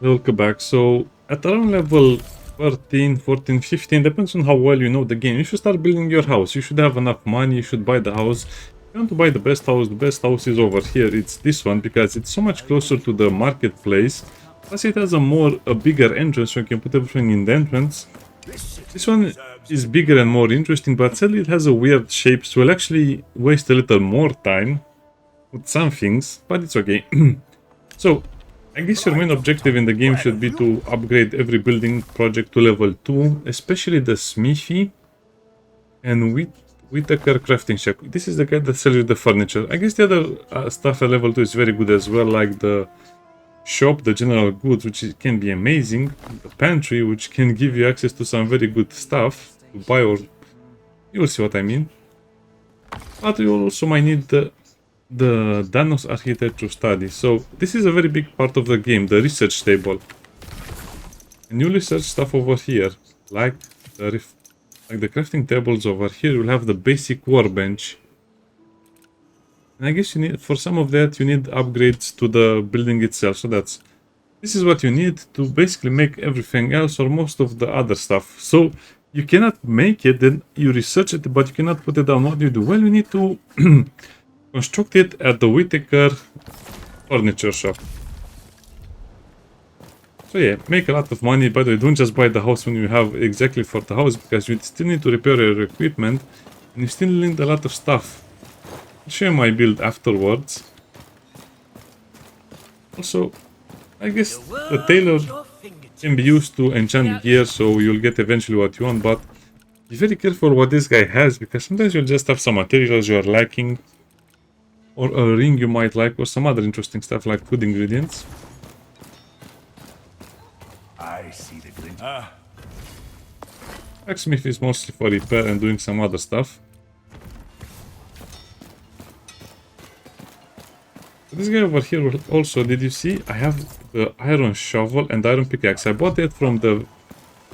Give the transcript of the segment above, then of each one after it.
Welcome back. So at around level 13, 14, 15, depends on how well you know the game, you should start building your house. You should have enough money, you should buy the house. If you want to buy the best house is over here. It's this one because it's so much closer to the marketplace. Plus it has a bigger entrance, so you can put everything in the entrance. This one is bigger and more interesting, but sadly it has a weird shape, so we'll actually waste a little more time with some things, but it's okay. So I guess your main objective in the game should be to upgrade every building project to level 2, especially the smithy and Whitaker crafting shop. This is the guy that sells you the furniture. I guess the other stuff at level 2 is very good as well, like the shop, the general goods, which can be amazing, the pantry, which can give you access to some very good stuff to buy, or you'll see what I mean. But you also might need the Danos architecture study. So this is a very big part of the game, the research table. And you research stuff over here, like the crafting tables over here. You'll have the basic workbench. And I guess you need, for some of that, you need upgrades to the building itself. So this is what you need to basically make everything else, or most of the other stuff. So you cannot make it, then you research it, but you cannot put it down. What do you do? Well, you need to construct it at the Whitaker furniture shop. So yeah, make a lot of money. By the way, don't just buy the house when you have exactly for the house, because you still need to repair your equipment, and you still need a lot of stuff. I'll show you my build afterwards. Also, I guess the tailor can be used to enchant gear, so you'll get eventually what you want, but be very careful what this guy has, because sometimes you'll just have some materials you are lacking, or a ring you might like, or some other interesting stuff like food ingredients. I see the glint. Blacksmith is mostly for repair and doing some other stuff. This guy over here will also, did you see? I have the iron shovel and iron pickaxe. I bought it from the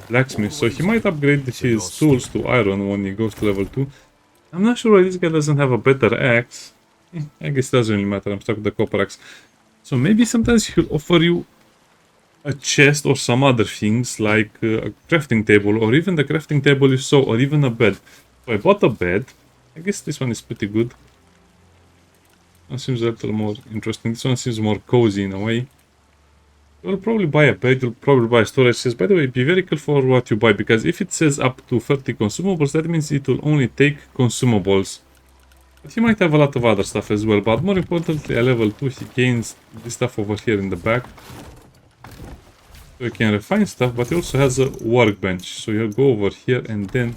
blacksmith, so he might upgrade his tools to iron when he goes to level 2. I'm not sure why this guy doesn't have a better axe. I guess it doesn't really matter, I'm stuck with the copper axe. So maybe sometimes he'll offer you a chest or some other things, like a crafting table, or even the crafting table you saw, or even a bed. So I bought a bed. I guess this one is pretty good. One seems a little more interesting. This one seems more cozy in a way. You'll probably buy a bed, you'll probably buy storage chest. By the way, be very careful for what you buy, because if it says up to 30 consumables, that means it will only take consumables. But he might have a lot of other stuff as well, but more importantly, at level 2 he gains this stuff over here in the back. So you can refine stuff, but he also has a workbench. So you go over here and then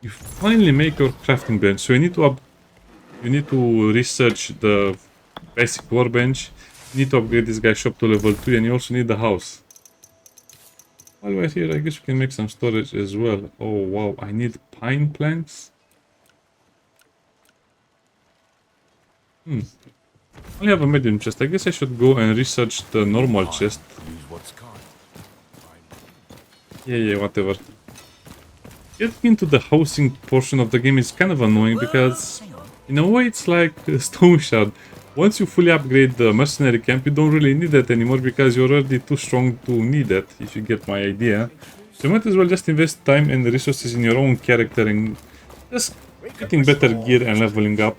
you finally make your crafting bench. So you need to research the basic workbench. You need to upgrade this guy's shop to level 2, and you also need the house. While we're here, I guess we can make some storage as well. Oh wow, I need pine planks. I only have a medium chest. I guess I should go and research the normal chest. Yeah, whatever. Getting into the housing portion of the game is kind of annoying, because in a way it's like a stone shard. Once you fully upgrade the mercenary camp, you don't really need that anymore, because you're already too strong to need it, if you get my idea. So you might as well just invest time and resources in your own character and just getting better gear and leveling up.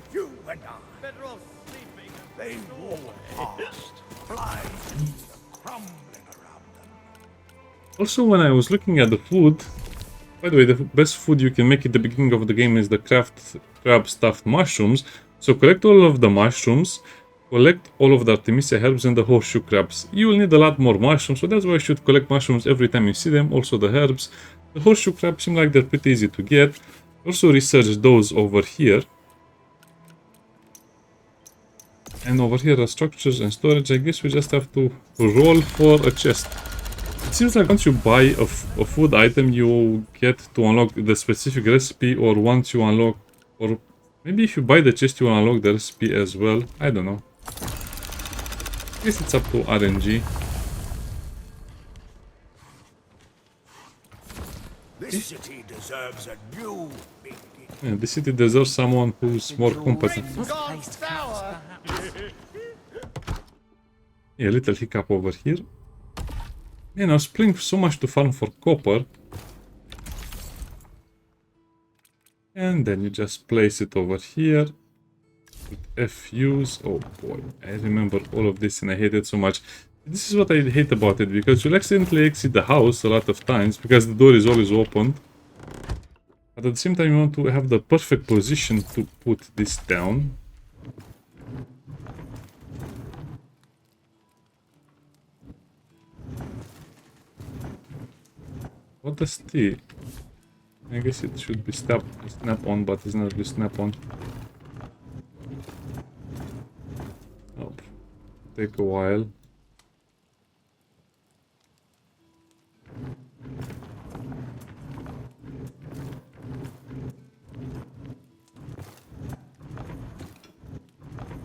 Also, when I was looking at the food, by the way, the best food you can make at the beginning of the game is the crab stuffed mushrooms. So collect all of the mushrooms, collect all of the Artemisia herbs and the horseshoe crabs. You will need a lot more mushrooms, so that's why you should collect mushrooms every time you see them. Also the herbs. The horseshoe crabs seem like they're pretty easy to get. Also research those over here. And over here are structures and storage. I guess we just have to roll for a chest. It seems like once you buy a food item, you get to unlock the specific recipe, or once you unlock, or maybe if you buy the chest, you unlock the recipe as well. I don't know. I guess it's up to RNG. This city deserves a new beginning. Yeah, the city deserves someone who's more competent. Yeah, a little hiccup over here. Man, I was playing so much to farm for copper. And then you just place it over here. With FUs. Oh boy, I remember all of this and I hate it so much. This is what I hate about it, because you'll accidentally exit the house a lot of times, because the door is always open. But at the same time you want to have the perfect position to put this down. What does T? I guess it should be snap on, but it's not really snap on. Oh, take a while.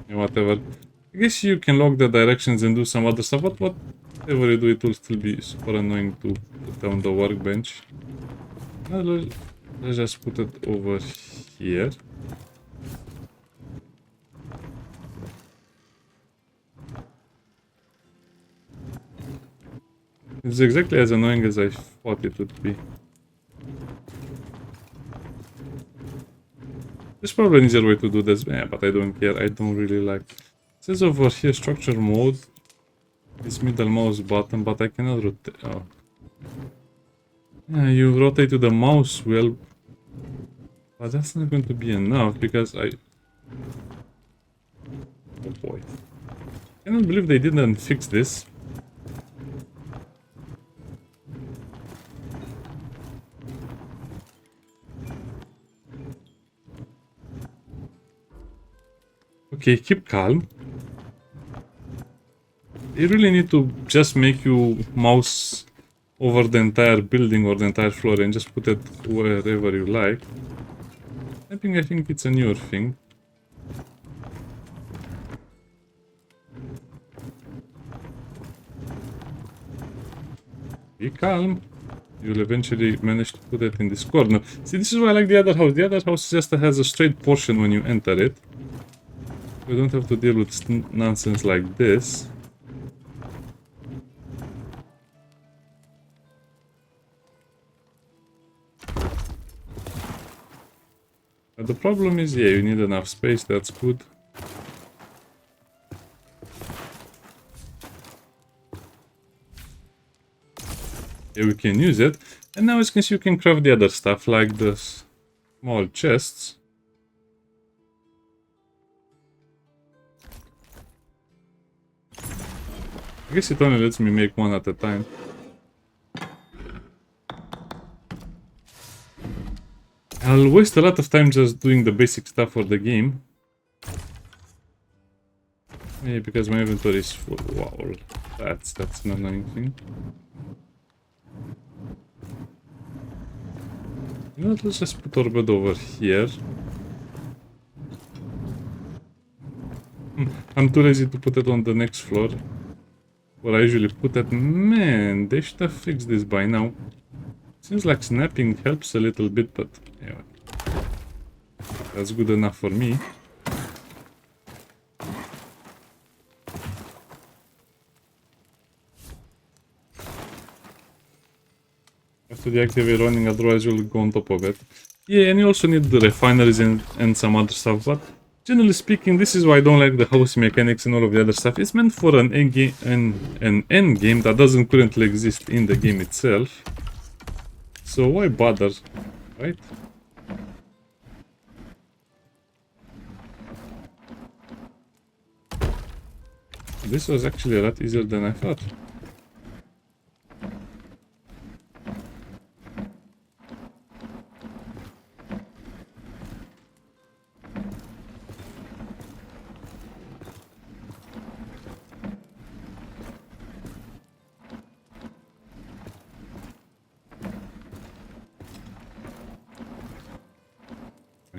Yeah, whatever. I guess you can log the directions and do some other stuff, but whatever you do, it will still be super annoying to put down the workbench. Now, let's just put it over here. It's exactly as annoying as I thought it would be. There's probably an easier way to do this, yeah, but I don't care. I don't really like. It says over here structure mode. This middle mouse button, but I cannot rotate. Oh. Yeah, you rotate to the mouse wheel, but that's not going to be enough because I. Oh boy. I cannot believe they didn't fix this. Okay, keep calm. They really need to just make you mouse over the entire building or the entire floor and just put it wherever you like. I think it's a newer thing. Be calm. You'll eventually manage to put it in this corner. See, this is why I like the other house. The other house just has a straight portion when you enter it. You don't have to deal with nonsense like this. But the problem is, yeah, you need enough space. That's good. Yeah, we can use it. And now as you can see, you can craft the other stuff, like the small chests. I guess it only lets me make one at a time. I'll waste a lot of time just doing the basic stuff for the game. Yeah, because my inventory is full. Wow, that's an annoying thing. You know what, let's just put our bed over here. I'm too lazy to put it on the next floor, where I usually put it. Man, they should have fixed this by now. Seems like snapping helps a little bit, but anyway. That's good enough for me. Have to deactivate running, otherwise you'll go on top of it. Yeah, and you also need the refineries and some other stuff, but generally speaking, this is why I don't like the house mechanics and all of the other stuff. It's meant for an end game that doesn't currently exist in the game itself. So why bother, right? This was actually a lot easier than I thought.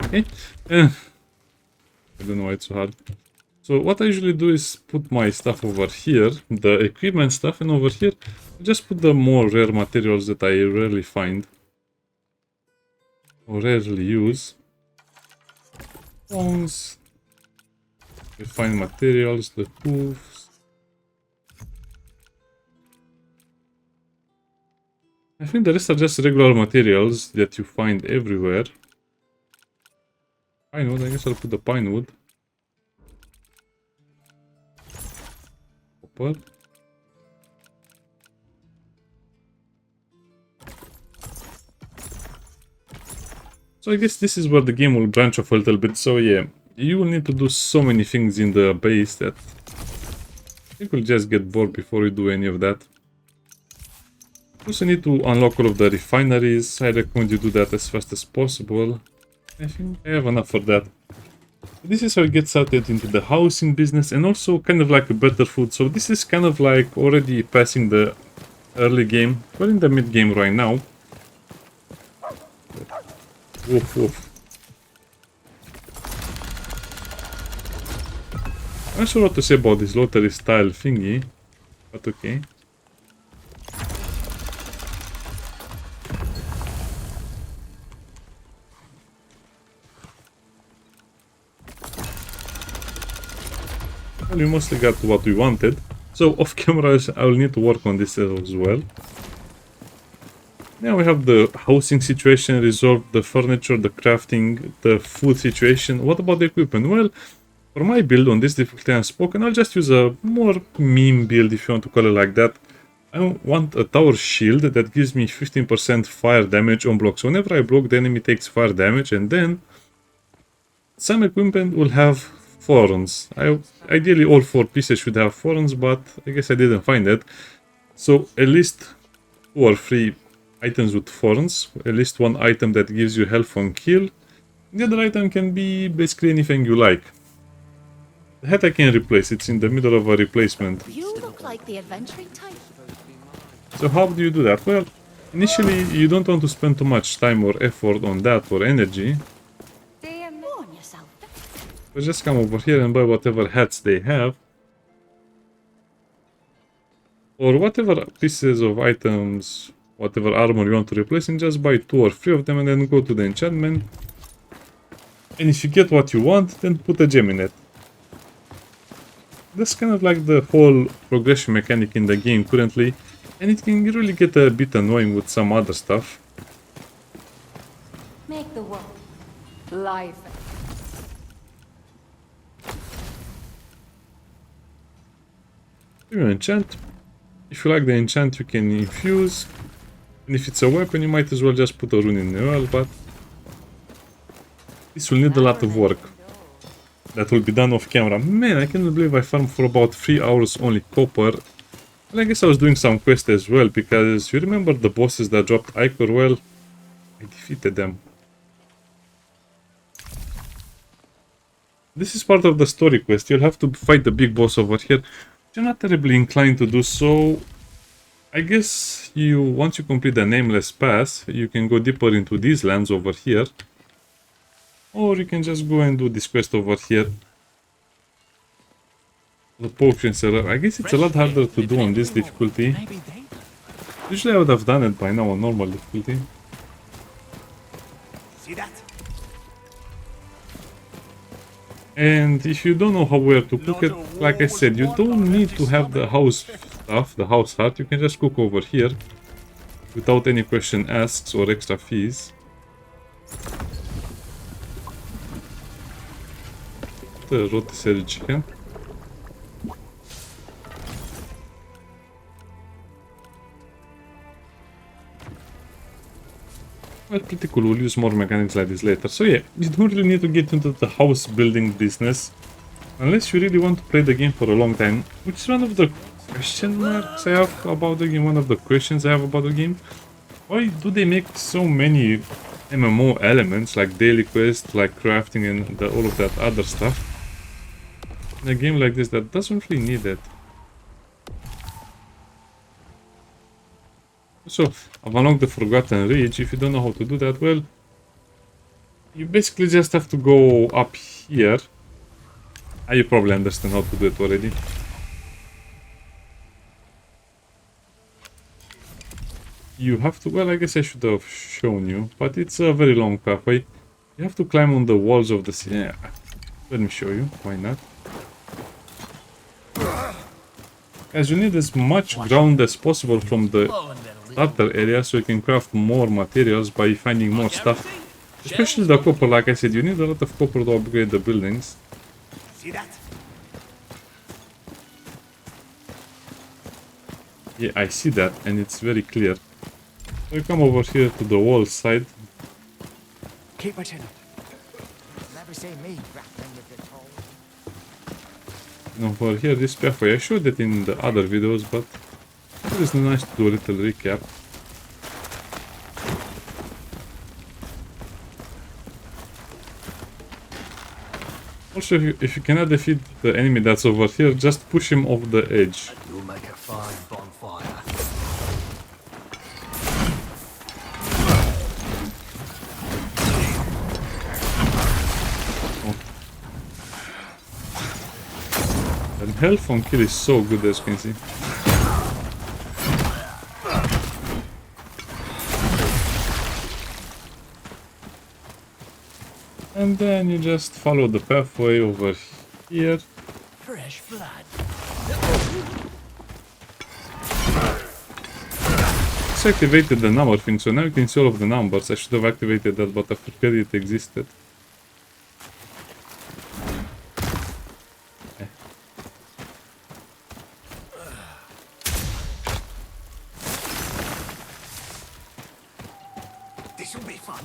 Okay. I don't know why it's so hard. So what I usually do is put my stuff over here, the equipment stuff, and over here I just put the more rare materials that I rarely find or rarely use. Bones, refined materials, the hoofs. I think the rest are just regular materials that you find everywhere. Pine wood, I guess I'll put the pine wood. Copper. So I guess this is where the game will branch off a little bit. So yeah, you will need to do so many things in the base that I think we'll just get bored before we do any of that. You also need to unlock all of the refineries. I recommend you do that as fast as possible. I think I have enough for that. This is how you get started into the housing business and also kind of like a better food. So this is kind of like already passing the early game. We're in the mid game right now. Woof woof. I'm not sure what to say about this lottery style thingy, but okay. Well, we mostly got what we wanted. So off camera I will need to work on this as well. Now we have the housing situation resolved, the furniture, the crafting, the food situation. What about the equipment? Well, for my build on this difficulty unspoken, I'll just use a more meme build if you want to call it like that. I want a tower shield that gives me 15% fire damage on blocks. Whenever I block, the enemy takes fire damage, and then some equipment will have thorns. Ideally all 4 pieces should have thorns, but I guess I didn't find it. So at least 2 or 3 items with thorns, at least 1 item that gives you health on kill. The other item can be basically anything you like. The hat I can replace, it's in the middle of a replacement. You look like the adventuring type. So how do you do that? Well, initially you don't want to spend too much time or effort on that or energy. Warn yourself. So just come over here and buy whatever hats they have. Or whatever pieces of items, whatever armor you want to replace, and just buy 2 or 3 of them and then go to the enchantment. And if you get what you want, then put a gem in it. That's kind of like the whole progression mechanic in the game currently, and it can really get a bit annoying with some other stuff. Make the world live. You enchant. If you like the enchant, you can infuse. And if it's a weapon, you might as well just put a rune in there, but this will need a lot of work. That will be done off camera. Man, I cannot believe I farmed for about 3 hours only copper. Well, I guess I was doing some quests as well, because you remember the bosses that dropped Ichor? Well, I defeated them. This is part of the story quest. You'll have to fight the big boss over here. You're not terribly inclined to do so. I guess once you complete the Nameless Pass, you can go deeper into these lands over here. Or you can just go and do this quest over here. The potion seller. I guess it's a lot harder to do on this difficulty. Usually I would have done it by now on normal difficulty. See that? And if you don't know where to cook it, like I said, you don't need to have the house stuff, the house hut. You can just cook over here without any question asked or extra fees. The rotisserie chicken. Well, pretty cool. We'll use more mechanics like this later. So yeah, you don't really need to get into the house building business unless you really want to play the game for a long time, which is one of the question marks I have about the game, one of the questions I have about the game. Why do they make so many MMO elements like daily quests, like crafting and all of that other stuff in a game like this that doesn't really need it? So, I've unlocked the Forgotten Ridge. If you don't know how to do that, well, you basically just have to go up here. You probably understand how to do it already. You have to, well, I guess I should have shown you, but it's a very long pathway. You have to climb on the walls of the city. Yeah, let me show you, why not? As you need as much ground as possible from the starter area so you can craft more materials by finding more stuff. Especially the copper, like I said, you need a lot of copper to upgrade the buildings. See that? Yeah, I see that, and it's very clear. So you come over here to the wall side. Keep my chin up. Never say me grappling with the toll. And over here, this pathway, I showed it in the other videos, but it is nice to do a little recap. Also, if you cannot defeat the enemy that's over here, just push him off the edge. You'll make a fine bonfire. And health on kill is so good, as you can see. And then you just follow the pathway over here. Fresh blood. It's activated the number thing, so now you can see all of the numbers. I should have activated that, but I forgot it existed. This'll be fun.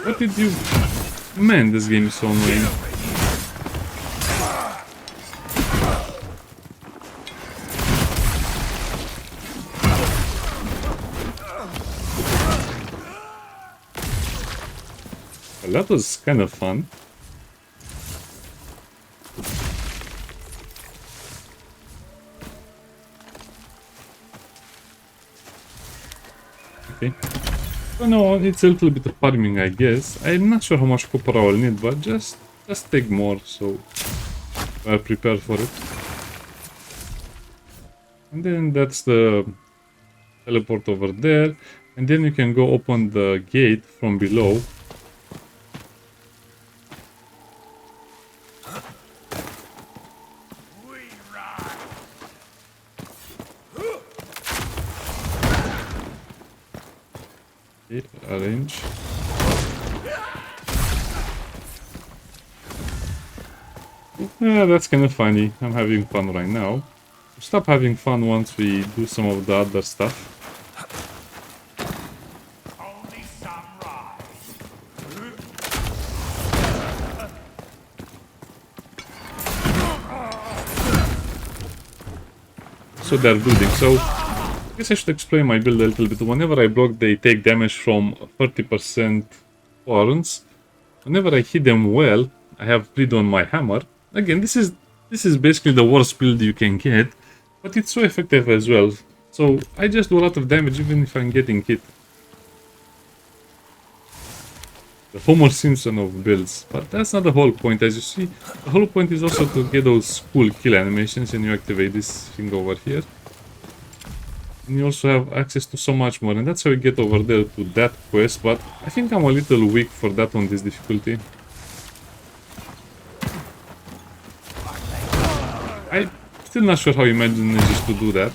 What did you... Man, this game is so annoying. Well, that was kind of fun. Okay. So no, it's a little bit of farming, I guess. I'm not sure how much copper I will need, but just take more, so we're prepared for it. And then that's the teleport over there, and then you can go open the gate from below. Okay, arrange. Yeah, that's kind of funny. I'm having fun right now. We'll stop having fun once we do some of the other stuff. Only sunrise. So they're building. So I guess I should explain my build a little bit. Whenever I block, they take damage from 30% thorns. Whenever I hit them well, I have bleed on my hammer. Again, this is basically the worst build you can get, but it's so effective as well. So I just do a lot of damage even if I'm getting hit. The Homer Simpson of builds, but that's not the whole point. As you see, the whole point is also to get those cool kill animations, and you activate this thing over here. And you also have access to so much more, and that's how you get over there to that quest, but I think I'm a little weak for that on this difficulty. I'm still not sure how he manages to do that.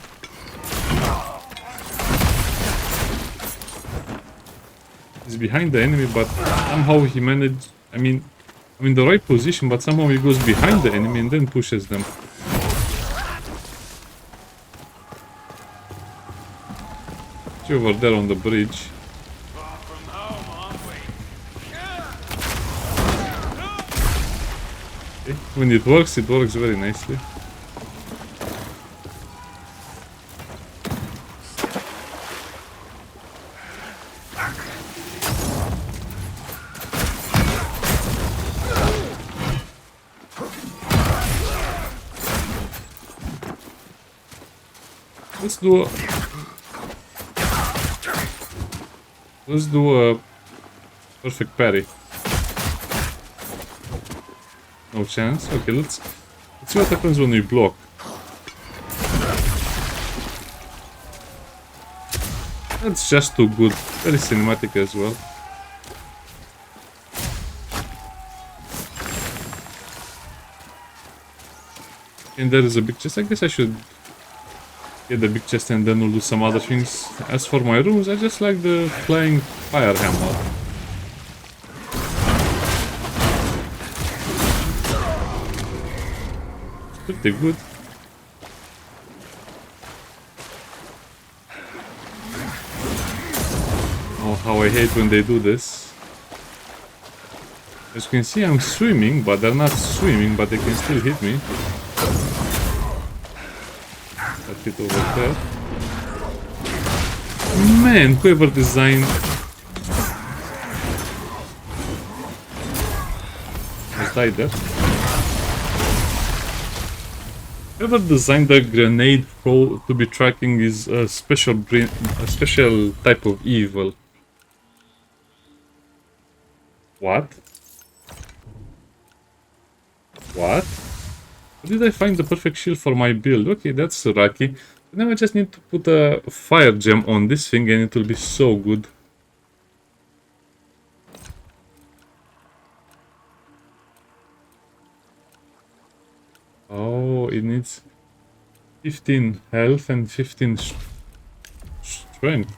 He's behind the enemy, but somehow he managed... I mean, I'm in the right position, but somehow he goes behind the enemy and then pushes them. See over there on the bridge. Okay. When it works very nicely. Let's do a perfect parry. No chance. Okay, let's see what happens when we block. That's just too good. Very cinematic as well. And there is a big chest. I guess I should get the big chest and then we'll do some other things. As for my rooms, I just like the flying fire hammer. Pretty good. Oh, how I hate when they do this. As you can see, I'm swimming, but they're not swimming, but they can still hit me. That hit over there. Man, whoever designed... Just died there. Whoever designed the grenade pro to be tracking is a special type of evil. What? What? How did I find the perfect shield for my build? Okay, that's lucky. Now I just need to put a fire gem on this thing and it will be so good. Oh, it needs 15 health and 15 strength.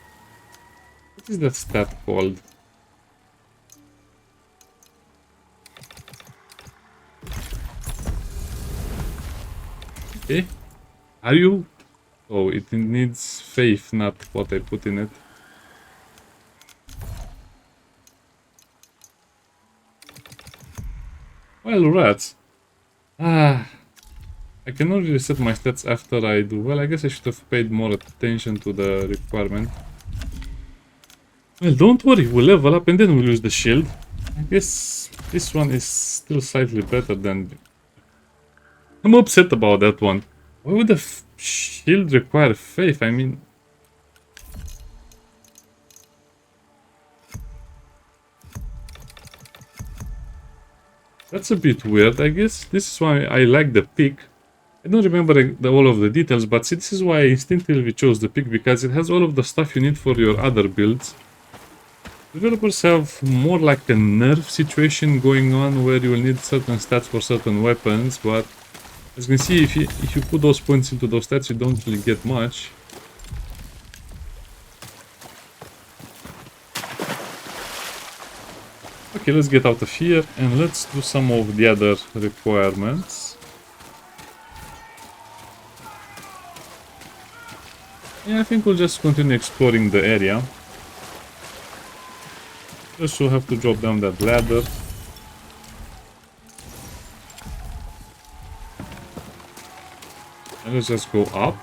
What is that stat called? Okay. Are you? Oh, it needs faith, not what I put in it. Well, rats. I can only reset my stats after I do. Well, I guess I should have paid more attention to the requirement. Well, don't worry, we'll level up and then we'll use the shield. I guess this one is still slightly better than... I'm upset about that one. Why would the shield require faith? I mean... That's a bit weird, I guess. This is why I like the pick. I don't remember all of the details, but see, this is why I instinctively chose the pick, because it has all of the stuff you need for your other builds. Developers have more like a nerf situation going on, where you will need certain stats for certain weapons, but as you can see, if you put those points into those stats, you don't really get much. Okay, let's get out of here and let's do some of the other requirements. Yeah, I think we'll just continue exploring the area. Just we'll have to drop down that ladder. And let's just go up.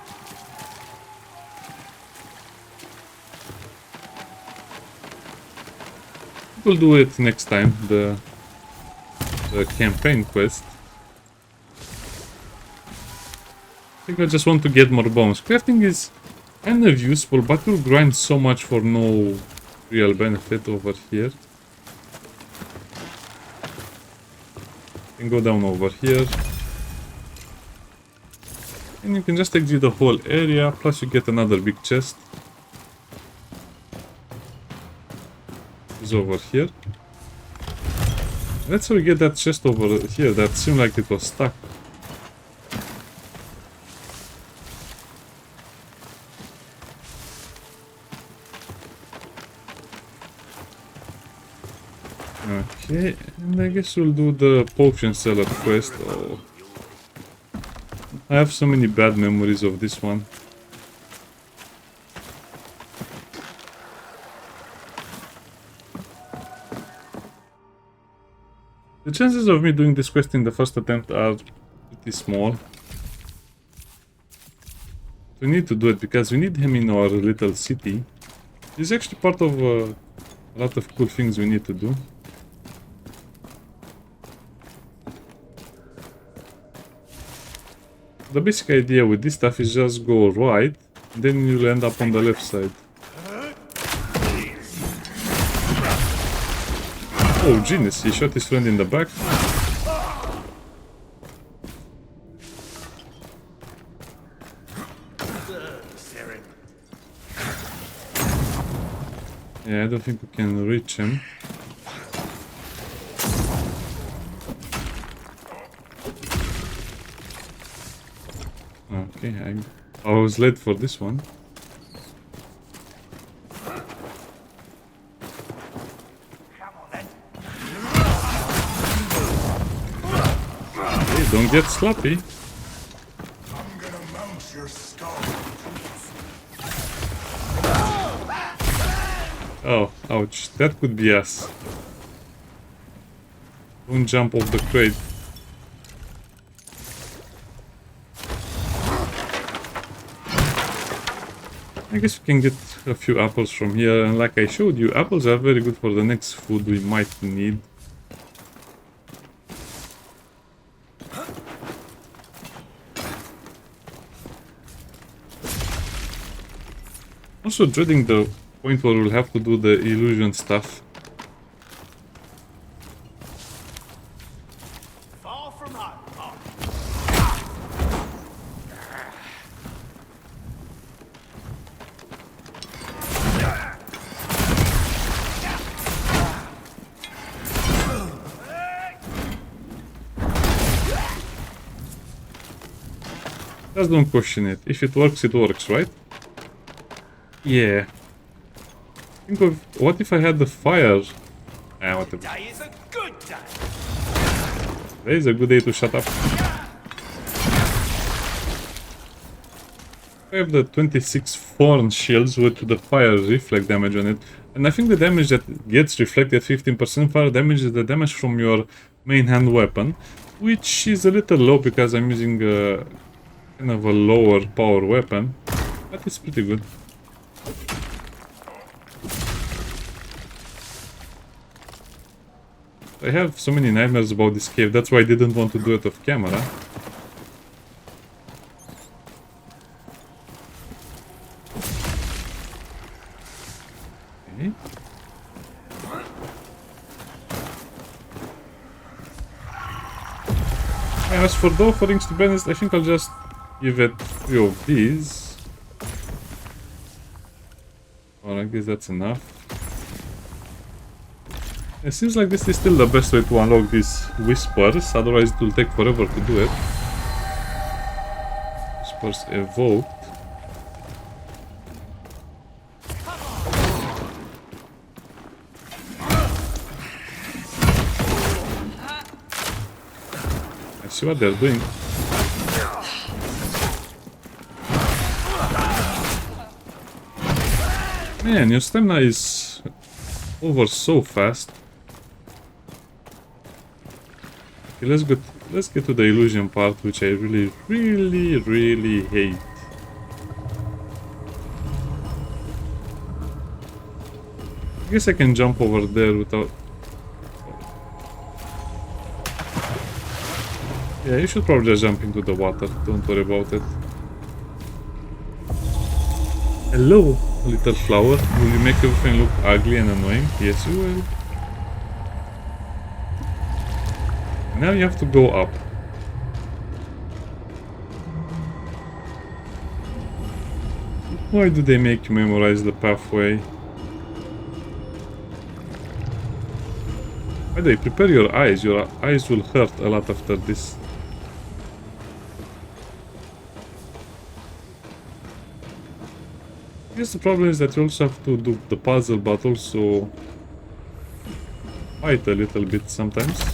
We'll do it next time, the campaign quest. I think I just want to get more bones. Crafting is kind of useful, but you'll grind so much for no real benefit over here. You can go down over here. And you can just exit the whole area, plus you get another big chest. It's over here. Let's we get that chest over here that seemed like it was stuck. Okay, and I guess we'll do the potion seller quest. Oh, I have so many bad memories of this one. The chances of me doing this quest in the first attempt are pretty small. We need to do it because we need him in our little city. He's actually part of a lot of cool things we need to do. The basic idea with this stuff is just go right, then you'll end up on the left side. Oh, genius, he shot his friend in the back. Yeah, I don't think we can reach him. Okay, I was late for this one. Hey, don't get sloppy. I'm gonna mount your skull. Oh, ouch. That could be us. Don't jump off the crate. I guess we can get a few apples from here, and like I showed you, apples are very good for the next food we might need. Also dreading the point where we'll have to do the illusion stuff. Far from home. Just don't question it. If it works, right? Yeah. Think of what if I had the fire? Ah, whatever. Day is a good day. Today is a good day to shut up. I have the 26 thorn shields with the fire reflect damage on it, and I think the damage that gets reflected 15% fire damage is the damage from your main hand weapon, which is a little low because I'm using kind of a lower power weapon, but it's pretty good. I have so many nightmares about this cave, that's why I didn't want to do it off camera. Okay. As for the offerings, to be honest, I think I'll just give it 3 of these. Or I guess that's enough. It seems like this is still the best way to unlock these whispers, otherwise it will take forever to do it. Whispers evoked. I see what they're doing. Man, your stamina is over so fast. Okay, let's get to the illusion part, which I really hate. I guess I can jump over there without... Yeah, you should probably just jump into the water, don't worry about it. Hello, little flower. Will you make everything look ugly and annoying? Yes, you will. Now you have to go up. Why do they make you memorize the pathway? By the way, prepare your eyes. Your eyes will hurt a lot after this. I guess the problem is that you also have to do the puzzle, but also fight a little bit sometimes.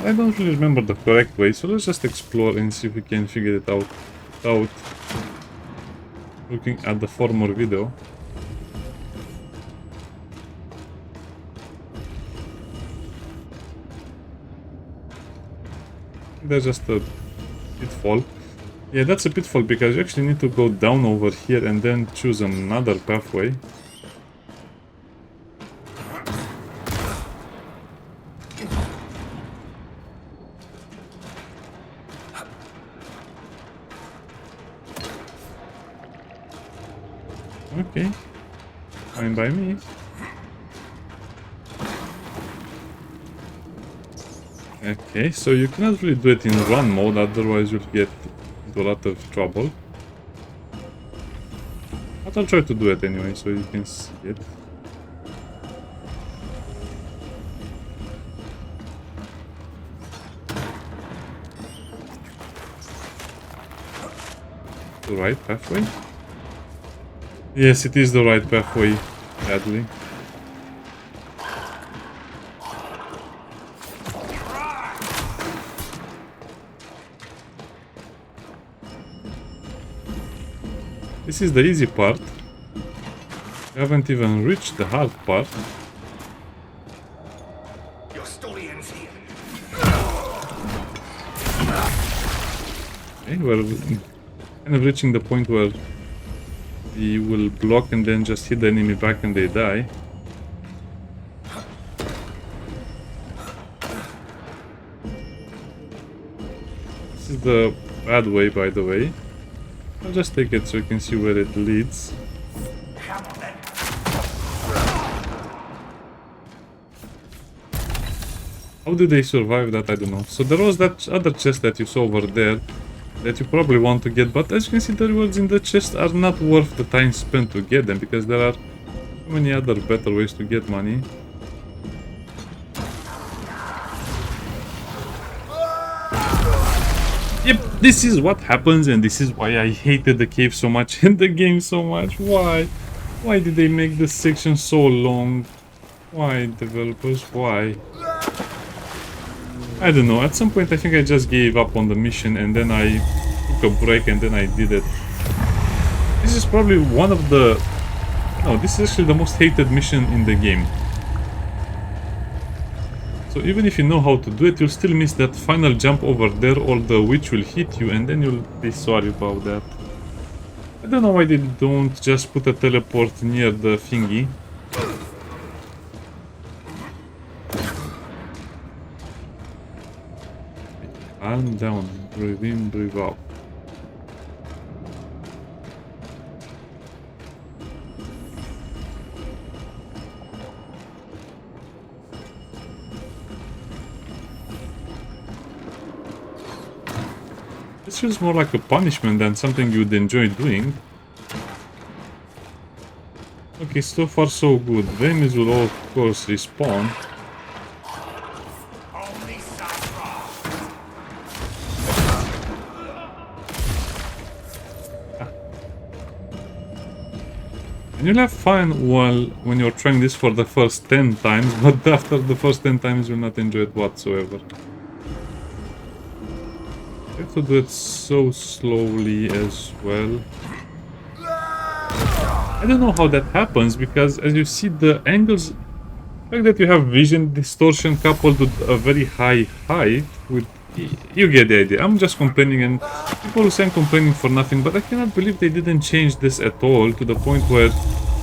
I don't really remember the correct way, so let's just explore and see if we can figure it out without looking at the former video. There's just a pitfall. Yeah, that's a pitfall because you actually need to go down over here and then choose another pathway. Okay, fine by me. Okay, so you cannot really do it in run mode, otherwise you'll get into a lot of trouble. But I'll try to do it anyway, so you can see it. The right pathway? Yes, it is the right pathway, sadly. This is the easy part. We haven't even reached the hard part. Your story ends here. Okay, we're kind of reaching the point where we will block and then just hit the enemy back and they die. This is the bad way, by the way. I'll just take it so you can see where it leads. How did they survive that? I don't know. So there was that other chest that you saw over there that you probably want to get, but as you can see, the rewards in the chest are not worth the time spent to get them, because there are so many other better ways to get money. Yep, this is what happens, and this is why I hated the cave so much and the game so much. Why? Why did they make this section so long? Why, developers? Why? I don't know. At some point I think I just gave up on the mission and then I took a break and then I did it. This is probably one of the... No, this is actually the most hated mission in the game. So even if you know how to do it, you'll still miss that final jump over there, or the witch will hit you and then you'll be sorry about that. I don't know why they don't just put a teleport near the thingy. Calm down, breathe in, breathe out. This feels more like a punishment than something you'd enjoy doing. Okay, so far so good. Enemies will of course respawn. And you'll have fun when you're trying this for the first 10 times, but after the first 10 times you'll not enjoy it whatsoever. You have to do it so slowly as well. I don't know how that happens, because as you see the angles, the fact that you have vision distortion coupled with a very high height, you get the idea. I'm just complaining, and people will say I'm complaining for nothing, but I cannot believe they didn't change this at all, to the point where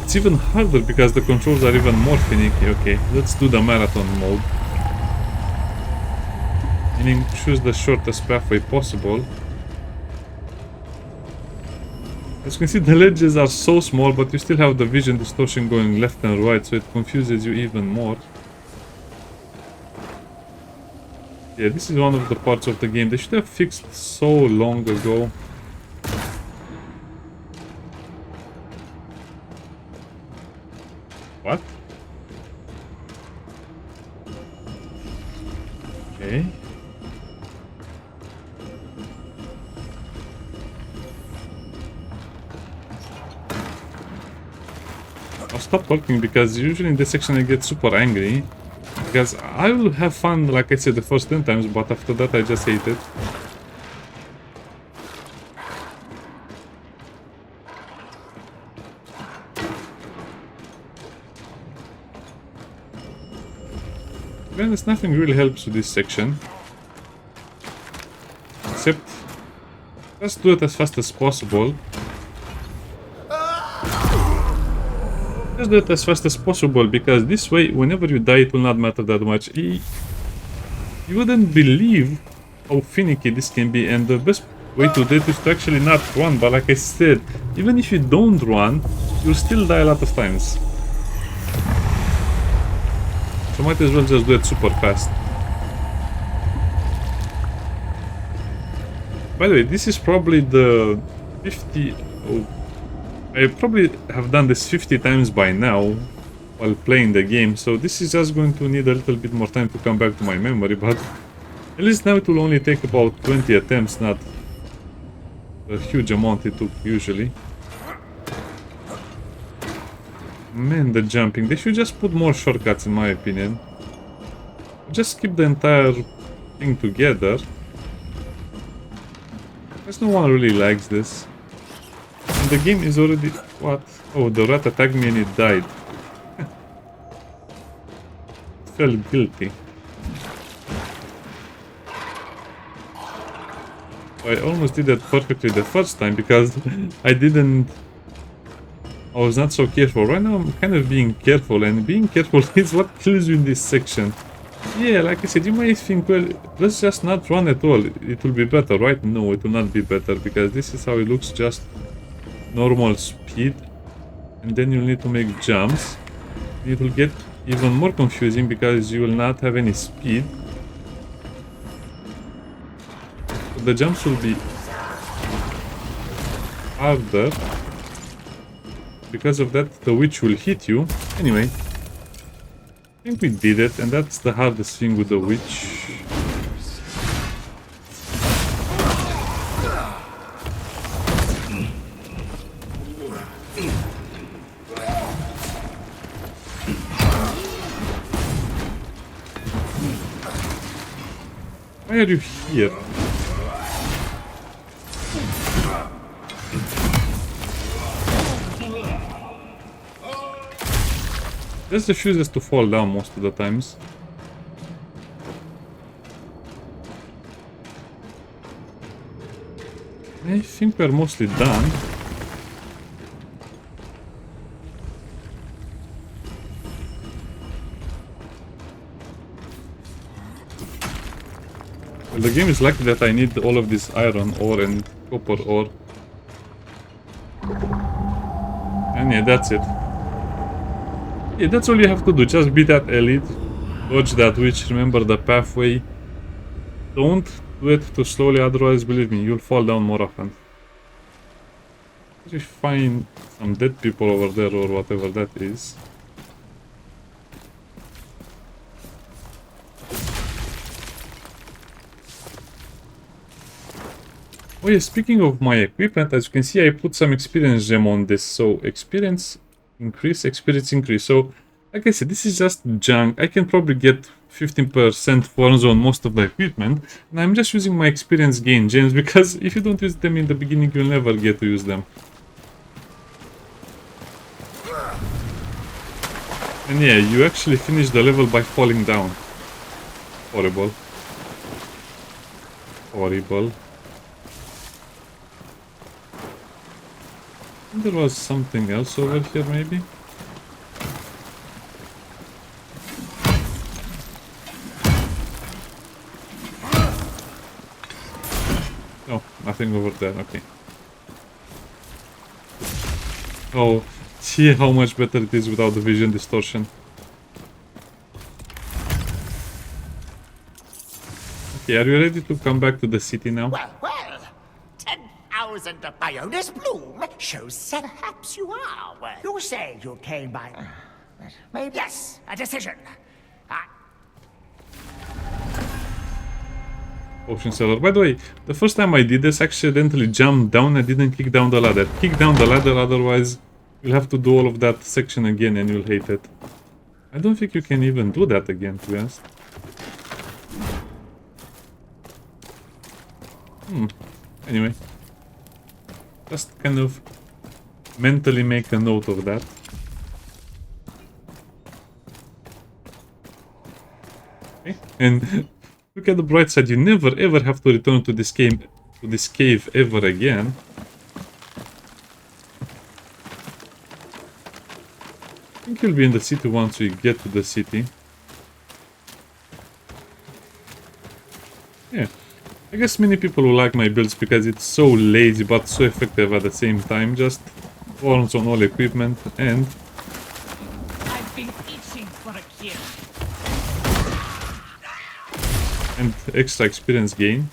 it's even harder because the controls are even more finicky. Okay, let's do the marathon mode. Meaning choose the shortest pathway possible. As you can see, the ledges are so small, but you still have the vision distortion going left and right, so it confuses you even more. Yeah, this is one of the parts of the game they should have fixed so long ago. What? Okay. I'll stop talking, because usually in this section I get super angry. Because I will have fun, like I said, the first 10 times, but after that I just hate it. To be honest, nothing really helps with this section. Except, just do it as fast as possible. Just do it as fast as possible, because this way, whenever you die, it will not matter that much. You wouldn't believe how finicky this can be, and the best way to do it is to actually not run. But like I said, even if you don't run, you'll still die a lot of times. So might as well just do it super fast. By the way, this is probably the 50... Oh, I probably have done this 50 times by now while playing the game, so this is just going to need a little bit more time to come back to my memory, but at least now it will only take about 20 attempts, not a huge amount it took usually. Man, the jumping. They should just put more shortcuts in my opinion. Just keep the entire thing together. Because no one really likes this. And the game is already... What? Oh, the rat attacked me and it died. It felt guilty. I almost did that perfectly the first time because I was not so careful. Right now I'm kind of being careful, and being careful is what kills you in this section. Yeah, like I said, you might think, well, let's just not run at all. It will be better, right? No, it will not be better because this is how it looks, just normal speed. And then you'll need to make jumps. It will get even more confusing because you will not have any speed. The jumps will be harder. Because of that, the witch will hit you. Anyway, I think we did it, and that's the hardest thing with the witch. Why are you here? Just refuses to fall down most of the times. I think we're mostly done. Well, the game is lucky that I need all of this iron ore and copper ore. And yeah, that's it. Yeah, that's all you have to do. Just beat that elite, dodge that witch, remember the pathway. Don't do it too slowly, otherwise, believe me, you'll fall down more often. If you find some dead people over there or whatever that is. Oh yeah, speaking of my equipment, as you can see, I put some experience gem on this, so experience increase. So, like I said, this is just junk. I can probably get 15% forms on most of the equipment, and I'm just using my experience gain gems, because if you don't use them in the beginning, you'll never get to use them. And yeah, you actually finish the level by falling down. Horrible. Horrible. There was something else over here, maybe? Oh, nothing over there, okay. Oh, see how much better it is without the vision distortion. Okay, are you ready to come back to the city now? Well, 10,000 Ionis bloom shows that perhaps you are. You say you came by... maybe... Yes, a decision. Potion seller. By the way, the first time I did this, I accidentally jumped down and didn't kick down the ladder. Kick down the ladder, otherwise you'll have to do all of that section again and you'll hate it. I don't think you can even do that again, to be honest. Anyway. Just kind of mentally make a note of that. Okay. And look at the bright side, you never ever have to return to this game, to this cave ever again. I think you'll be in the city once we get to the city. Yeah. I guess many people will like my builds because it's so lazy but so effective at the same time. Just forms on all equipment and... I've been itching for a kill. and extra experience gain.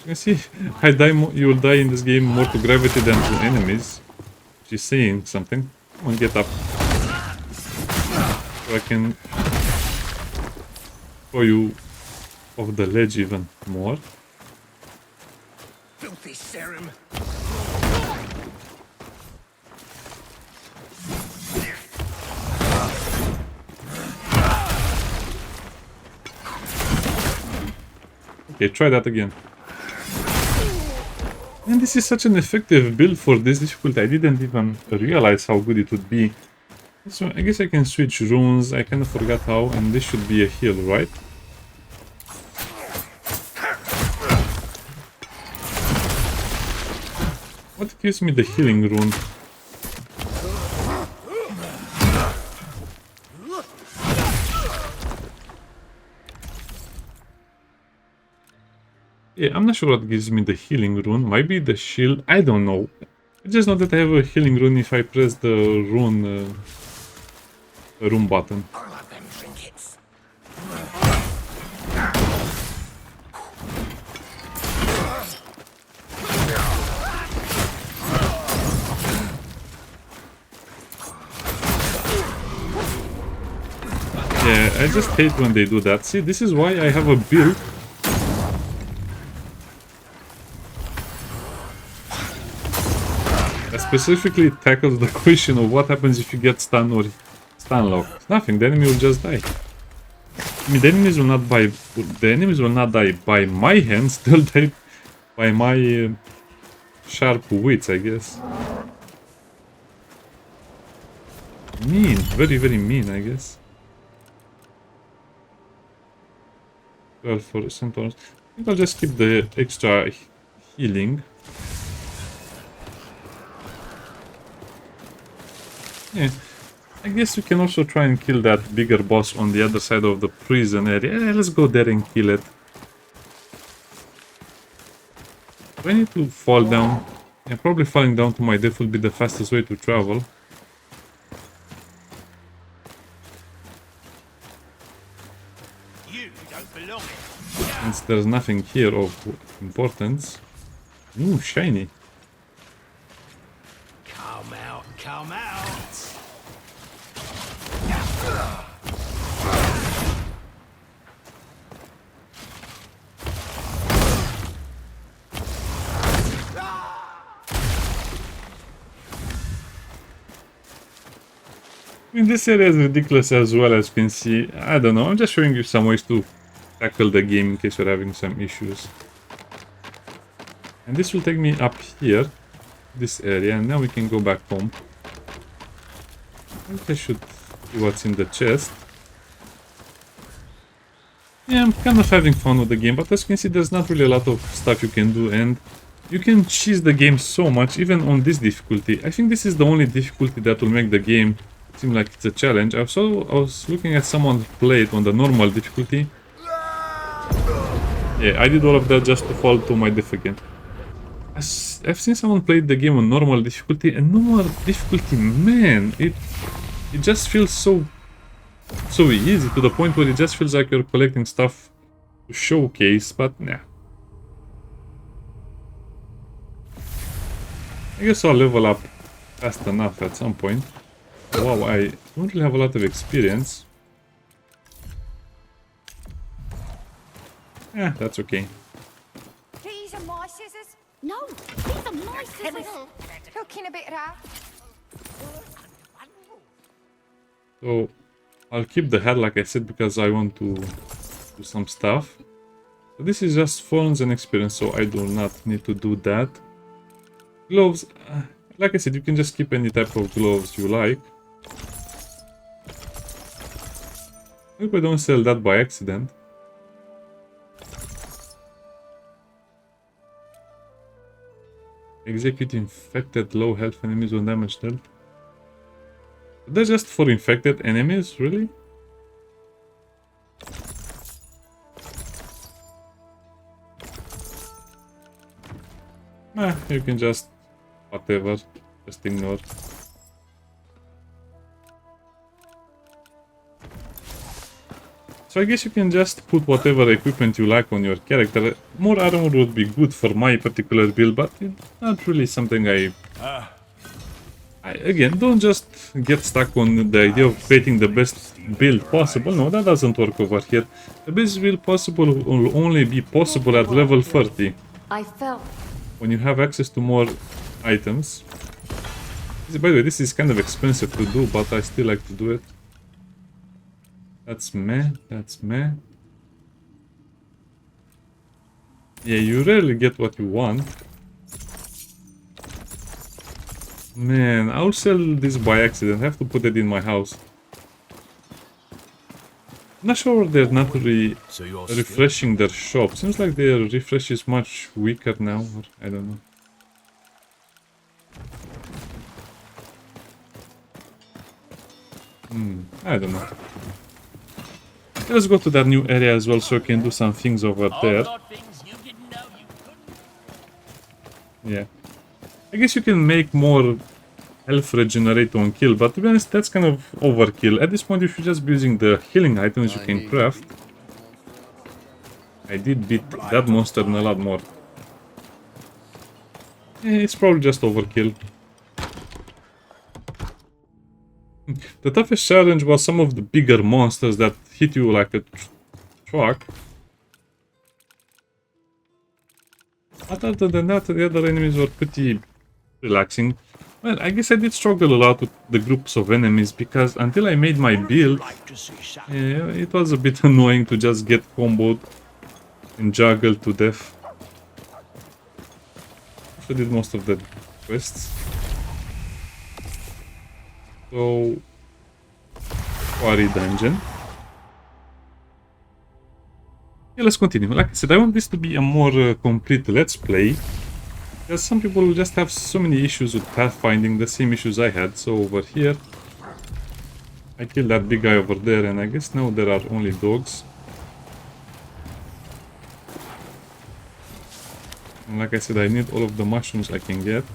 You see, you will die in this game more to gravity than to enemies. She's saying something. Come on, get up. So I can throw you off the ledge even more. Filthy serum. Okay, try that again. And this is such an effective build for this difficulty. I didn't even realize how good it would be. So I guess I can switch runes. I kind of forgot how, and this should be a heal, right? What gives me the healing rune? Yeah, I'm not sure what gives me the healing rune. Might be the shield. I don't know. I just know that I have a healing rune if I press the rune button. All of them trinkets. Yeah, I just hate when they do that. See, this is why I have a build that specifically tackles the question of what happens if you get stunned or stun locked. Nothing, the enemy will just die. I mean, the enemies will not die by my hands, they'll die by my sharp wits, I guess. Mean, very, very mean, I guess. 12%. I think I'll just keep the extra healing. Yeah, I guess we can also try and kill that bigger boss on the other side of the prison area. Let's go there and kill it. Do I need to fall down? Yeah, probably falling down to my death will be the fastest way to travel. You don't belong here. Since there's nothing here of importance. Ooh, shiny. Come out, come out. I mean, this area is ridiculous as well, as you can see. I don't know, I'm just showing you some ways to tackle the game in case you're having some issues. And this will take me up here, this area, and now we can go back home. I think I should see what's in the chest. Yeah, I'm kind of having fun with the game, but as you can see, there's not really a lot of stuff you can do, and you can cheese the game so much, even on this difficulty. I think this is the only difficulty that will make the game seem like it's a challenge. I was looking at someone play it on the normal difficulty. Yeah, I did all of that just to fall to my death again. I've seen someone play the game on normal difficulty, and normal difficulty, man, it just feels so easy, to the point where it just feels like you're collecting stuff to showcase, but nah. I guess I'll level up fast enough at some point. Wow, I don't really have a lot of experience. Yeah, that's okay. These are my scissors. No, these are my scissors. Looking a bit rough. So I'll keep the head like I said because I want to do some stuff. So this is just thorns and experience, so I do not need to do that. Gloves, like I said, you can just keep any type of gloves you like. I hope I don't sell that by accident. Execute infected low health enemies when damage dealt. That's just for infected enemies, really? You can just whatever, just ignore. So I guess you can just put whatever equipment you like on your character. More armor would be good for my particular build, but it's not really something again, don't just get stuck on the idea of creating the best build possible. No, that doesn't work over here. The best build possible will only be possible at level 30. I felt When you have access to more items. By the way, this is kind of expensive to do, but I still like to do it. That's meh, that's meh. Yeah, you rarely get what you want. Man, I'll sell this by accident. I have to put it in my house. I'm not sure they're not refreshing their shop. Seems like their refresh is much weaker now, or I don't know. I don't know. Let's go to that new area as well so I can do some things over there. Yeah. I guess you can make more health regenerate on kill, but to be honest, that's kind of overkill. At this point, you should just be using the healing items you can craft. I did beat that monster and a lot more. It's probably just overkill. The toughest challenge was some of the bigger monsters that hit you like a truck. But other than that, the other enemies were pretty relaxing. Well, I guess I did struggle a lot with the groups of enemies because until I made my build, it was a bit annoying to just get comboed and juggled to death. I did most of the quests. So, quarry dungeon. Yeah, let's continue. Like I said, I want this to be a more complete let's play. Because some people just have so many issues with pathfinding, the same issues I had. So over here, I killed that big guy over there, and I guess now there are only dogs. And like I said, I need all of the mushrooms I can get.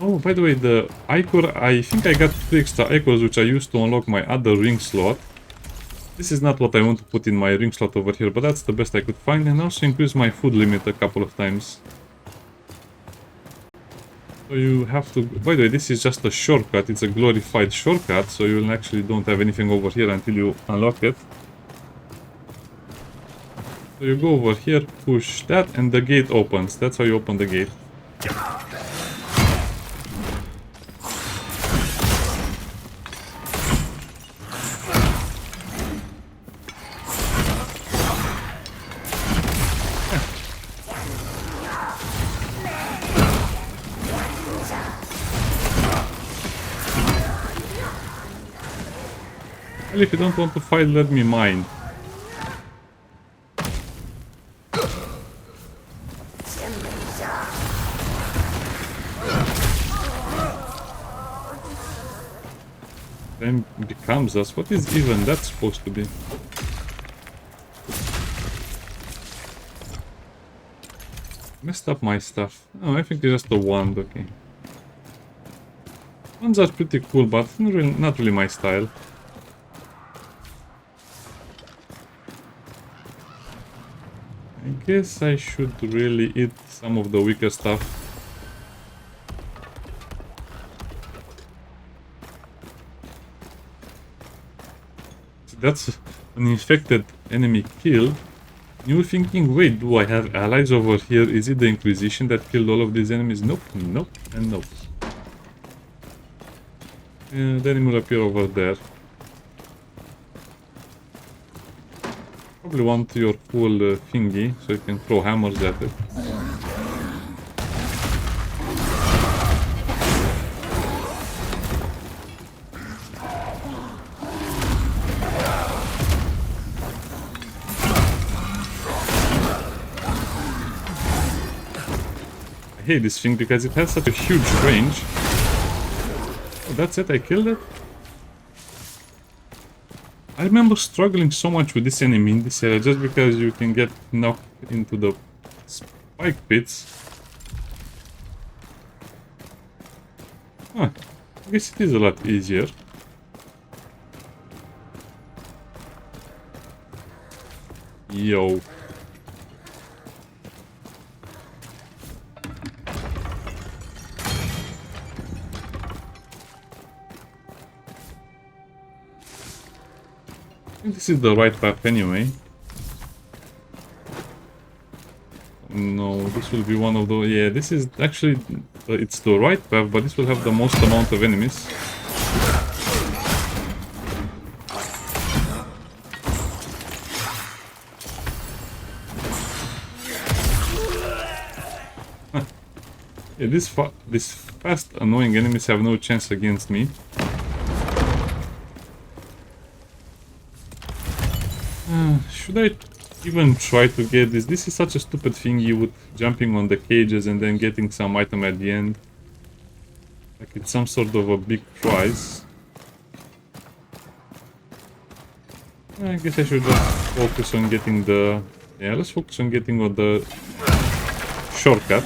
Oh, by the way, the ichor, I think I got 3 extra ichors which I used to unlock my other ring slot. This is not what I want to put in my ring slot over here, but that's the best I could find, and also increase my food limit a couple of times. So you have to... By the way, this is just a shortcut, it's a glorified shortcut, so you actually don't have anything over here until you unlock it. So you go over here, push that, and the gate opens. That's how you open the gate. Well, if you don't want to fight, let me mine. Then becomes us. What is even that supposed to be? Messed up my stuff. Oh, I think it's just a wand, okay. Wands are pretty cool, but not really my style. I guess I should really eat some of the weaker stuff. That's an infected enemy killed. You're thinking, wait, do I have allies over here? Is it the Inquisition that killed all of these enemies? Nope, nope, and nope. The enemy will appear over there. Probably want your full thingy, so you can throw hammers at it. I hate this thing because it has such a huge range. Oh, that's it, I killed it? I remember struggling so much with this enemy in this area just because you can get knocked into the spike pits. Huh, I guess it is a lot easier. Yo. I think this is the right path anyway. No, this will be one of those. Yeah, this is actually it's the right path, but this will have the most amount of enemies. Yeah, this fast annoying enemies have no chance against me. Should I even try to get this? This is such a stupid thingy with jumping on the cages and then getting some item at the end. Like it's some sort of a big prize. I guess I should just focus on getting the... Yeah, let's focus on getting the shortcut.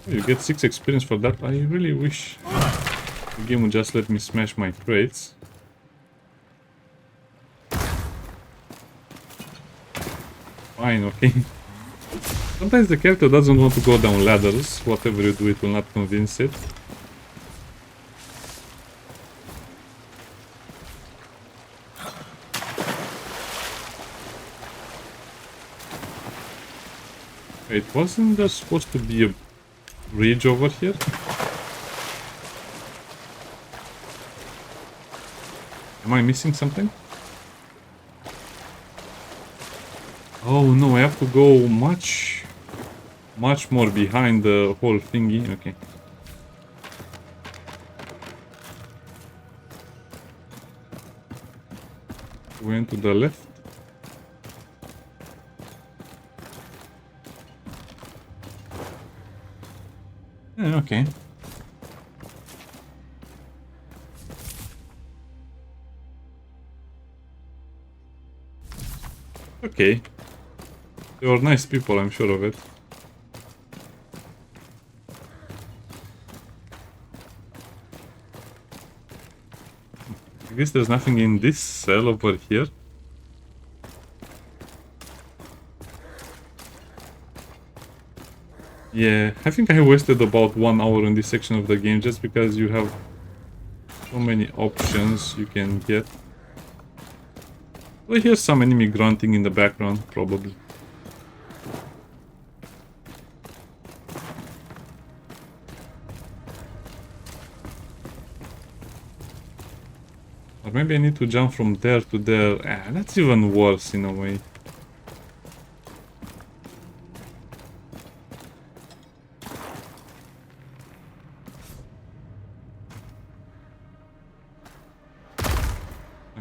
You get 6 experience for that. I really wish the game would just let me smash my crates. Fine, okay. Sometimes the character doesn't want to go down ladders. Whatever you do, it will not convince it. Wait, wasn't there supposed to be a bridge over here? Am I missing something? Oh no, I have to go much more behind the whole thingy. Okay. Went to the left. Yeah, okay. Okay. They were nice people, I'm sure of it. I guess there's nothing in this cell over here. Yeah, I think I wasted about 1 hour in this section of the game just because you have so many options you can get. Well, here's some enemy grunting in the background, probably. Or maybe I need to jump from there to there. Ah, that's even worse in a way.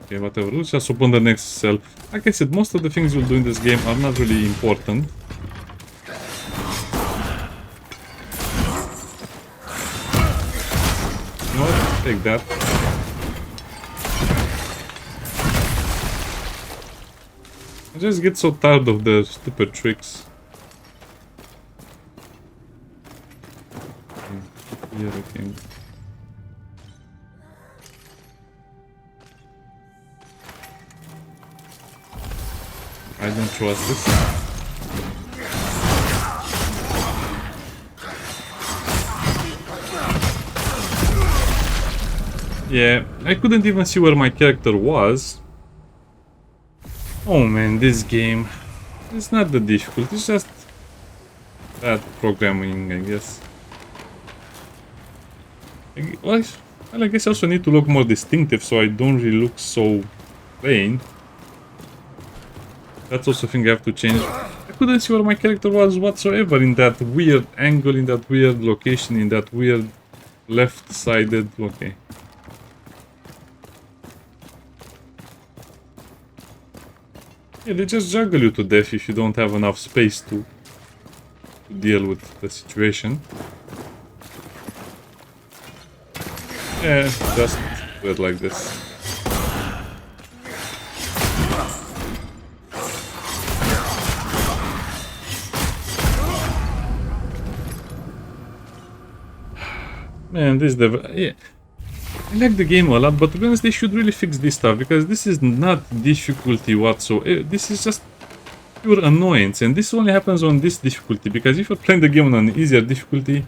Okay, whatever. Let's just open the next cell. Like I said, most of the things you'll do in this game are not really important. You know what? Take that. I just get so tired of the stupid tricks. Here again. I don't trust this. Yeah, I couldn't even see where my character was. Oh man, this game. It's not that difficult, it's just bad programming, I guess. Well, I guess I also need to look more distinctive so I don't really look so plain. That's also a thing I have to change. I couldn't see where my character was whatsoever in that weird angle, in that weird location, in that weird left-sided... Okay. Yeah, they just juggle you to death if you don't have enough space to deal with the situation. Yeah, just do it like this. Man, this yeah. I like the game a lot, but to be honest, they should really fix this stuff, because this is not difficulty whatsoever. This is just pure annoyance, and this only happens on this difficulty, because if you're playing the game on an easier difficulty,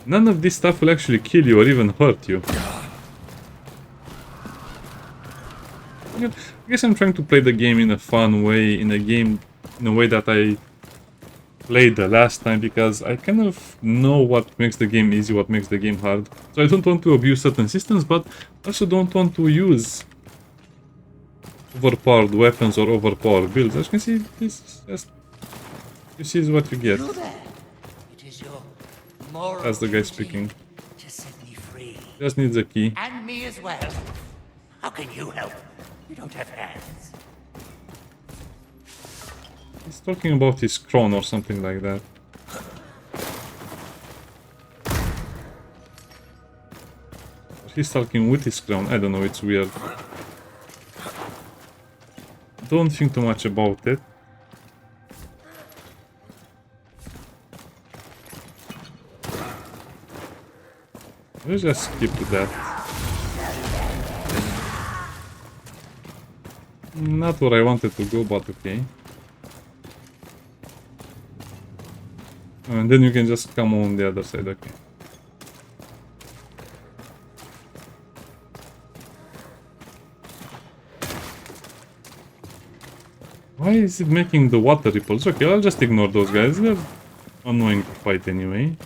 none of this stuff will actually kill you or even hurt you. Yeah, I guess I'm trying to play the game in a fun way, in a way that I played the last time, because I kind of know what makes the game easy, what makes the game hard. So I don't want to abuse certain systems, but also don't want to use overpowered weapons or overpowered builds. As you can see, this is just, this is what you get. You there. It is your moral That's the guy duty speaking. to set me free. Just needs a key. And me as well. How can you help? You don't have hands. He's talking about his crown or something like that. He's talking with his crown. I don't know, it's weird. Don't think too much about it. Let's just skip that. Not where I wanted to go, but okay. And then you can just come on the other side, okay. Why is it making the water ripples? Okay, I'll just ignore those guys. They're annoying to fight anyway.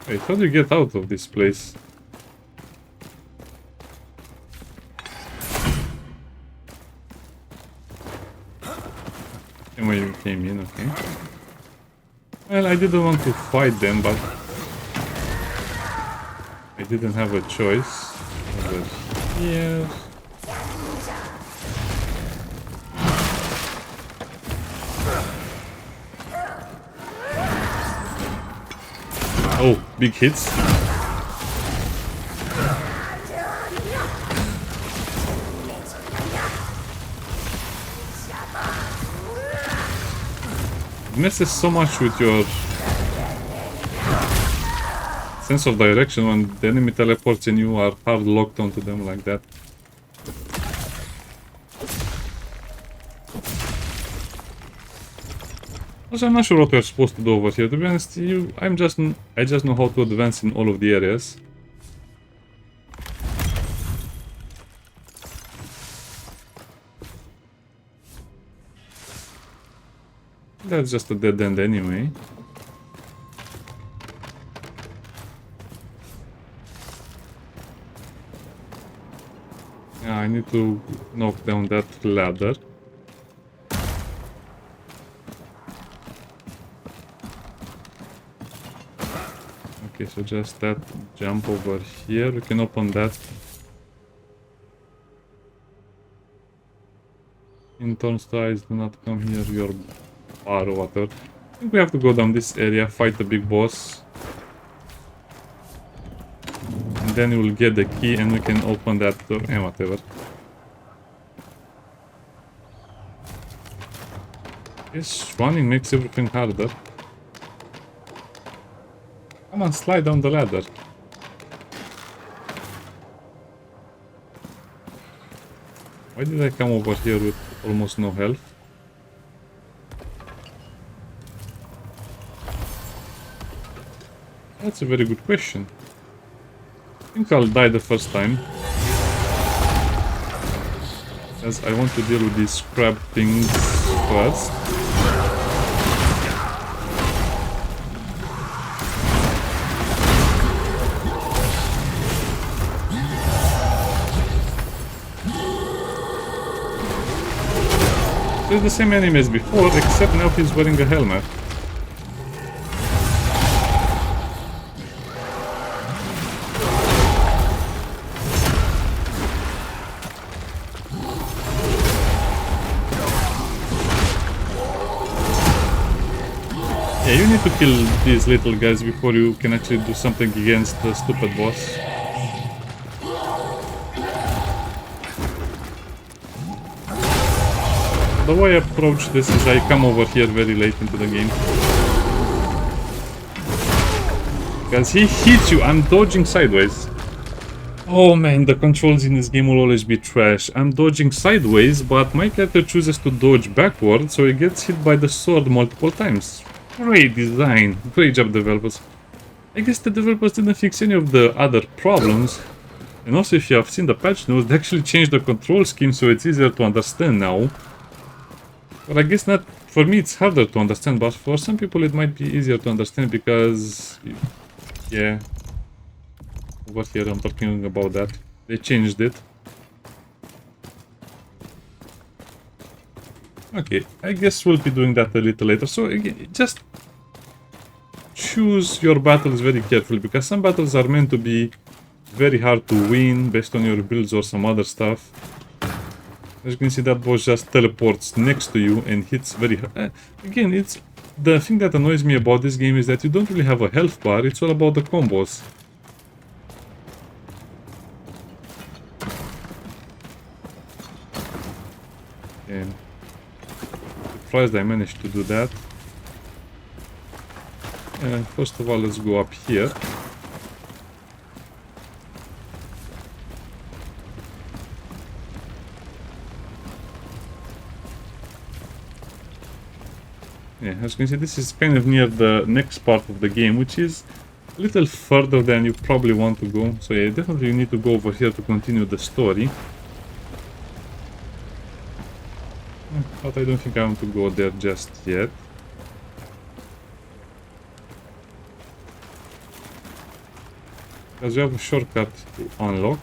Wait, how do you get out of this place? And when you came in, okay. Well, I didn't want to fight them, but I didn't have a choice. Over here. Oh, big hits. It messes so much with your sense of direction when the enemy teleports and you are hard locked onto them like that. Also, I'm not sure what we're supposed to do over here. To be honest, I just know how to advance in all of the areas. That's just a dead end anyway. Yeah, I need to knock down that ladder. Okay, so just that jump over here. We can open that. In turnstiles, do not come here, your bar or water. I think we have to go down this area, fight the big boss. And then we will get the key and we can open that door and whatever. This running makes everything harder. Come on, slide down the ladder. Why did I come over here with almost no health? That's a very good question. I think I'll die the first time. As I want to deal with these crab things first. It's the same enemy as before, except now he's wearing a helmet. Yeah, you need to kill these little guys before you can actually do something against the stupid boss. The way I approach this is I come over here very late into the game. Because he hits you, I'm dodging sideways. Oh man, the controls in this game will always be trash. I'm dodging sideways, but my character chooses to dodge backwards, so he gets hit by the sword multiple times. Great design. Great job, developers. I guess the developers didn't fix any of the other problems. And also, if you have seen the patch notes, they actually changed the control scheme so it's easier to understand now. But I guess not, for me it's harder to understand, but for some people it might be easier to understand because, yeah, over here I'm talking about that. They changed it. Okay, I guess we'll be doing that a little later. So again, just choose your battles very carefully because some battles are meant to be very hard to win based on your builds or some other stuff. As you can see, that boss just teleports next to you and hits very hard. Again, it's the thing that annoys me about this game is that you don't really have a health bar. It's all about the combos. Okay. Surprised I managed to do that. First of all, let's go up here. Yeah, as you can see, this is kind of near the next part of the game, which is a little further than you probably want to go. So yeah, definitely you need to go over here to continue the story. But I don't think I want to go there just yet. Because we have a shortcut to unlock.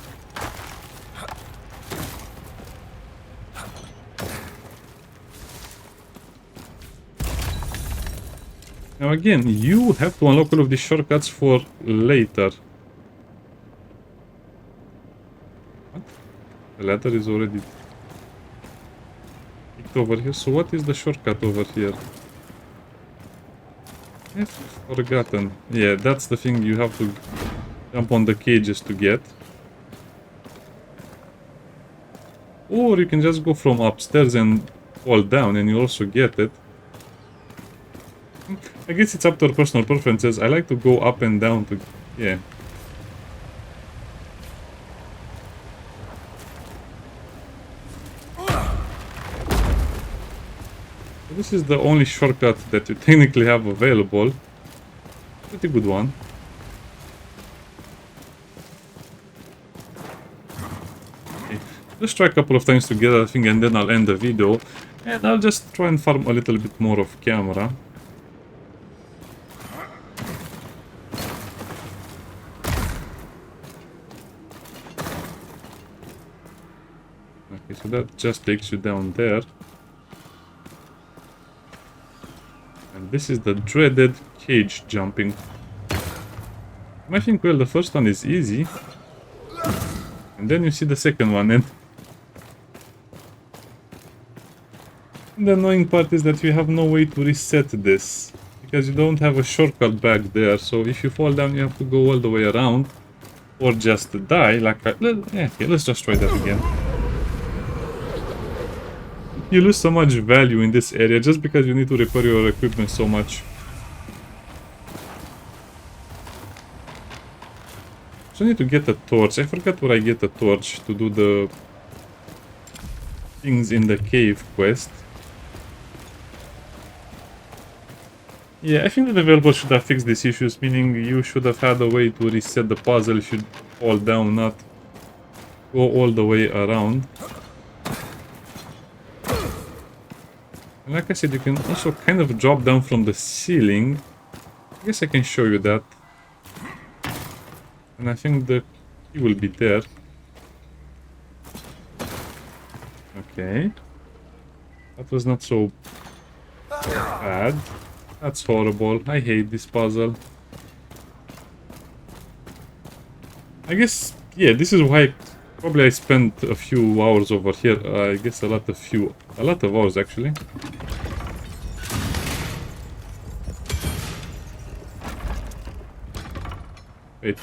Now again, you have to unlock all of these shortcuts for later. What? The ladder is already picked over here. So what is the shortcut over here? I've forgotten. Yeah, that's the thing you have to jump on the cages to get. Or you can just go from upstairs and fall down and you also get it. I guess it's up to our personal preferences. I like to go up and down to... yeah. This is the only shortcut that you technically have available. Pretty good one. Okay. Just try a couple of times together, I think, and then I'll end the video. And I'll just try and farm a little bit more of camera. So that just takes you down there. And this is the dreaded cage jumping. I think, well, the first one is easy. And then you see the second one, and the annoying part is that you have no way to reset this. Because you don't have a shortcut back there. So if you fall down, you have to go all the way around. Or just die, like I... yeah, okay, let's just try that again. You lose so much value in this area just because you need to repair your equipment so much. So I need to get a torch. I forgot where I get a torch to do the things in the cave quest. Yeah, I think the developer should have fixed these issues, meaning you should have had a way to reset the puzzle if you fall down, not go all the way around. And like I said, you can also kind of drop down from the ceiling. I guess I can show you that. And I think the key will be there. Okay. That was not so bad. That's horrible. I hate this puzzle. I guess, yeah, this is why probably I spent a few hours over here. I guess a lot of hours actually. Wait,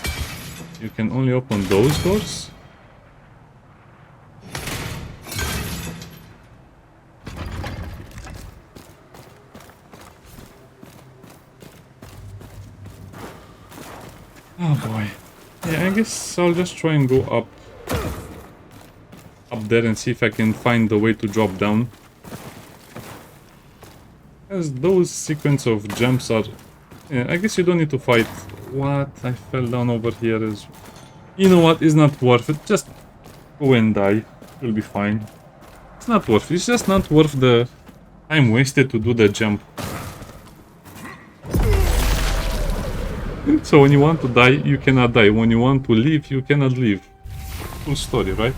you can only open those doors? Oh boy. Yeah, I guess I'll just try and go up there and see if I can find the way to drop down. As those sequence of jumps are... Yeah, I guess you don't need to fight. What? I fell down over here as... You know what? It's not worth it. Just go and die. You'll be fine. It's not worth it. It's just not worth the time wasted to do the jump. So when you want to die, you cannot die. When you want to leave, you cannot leave. Full story, right?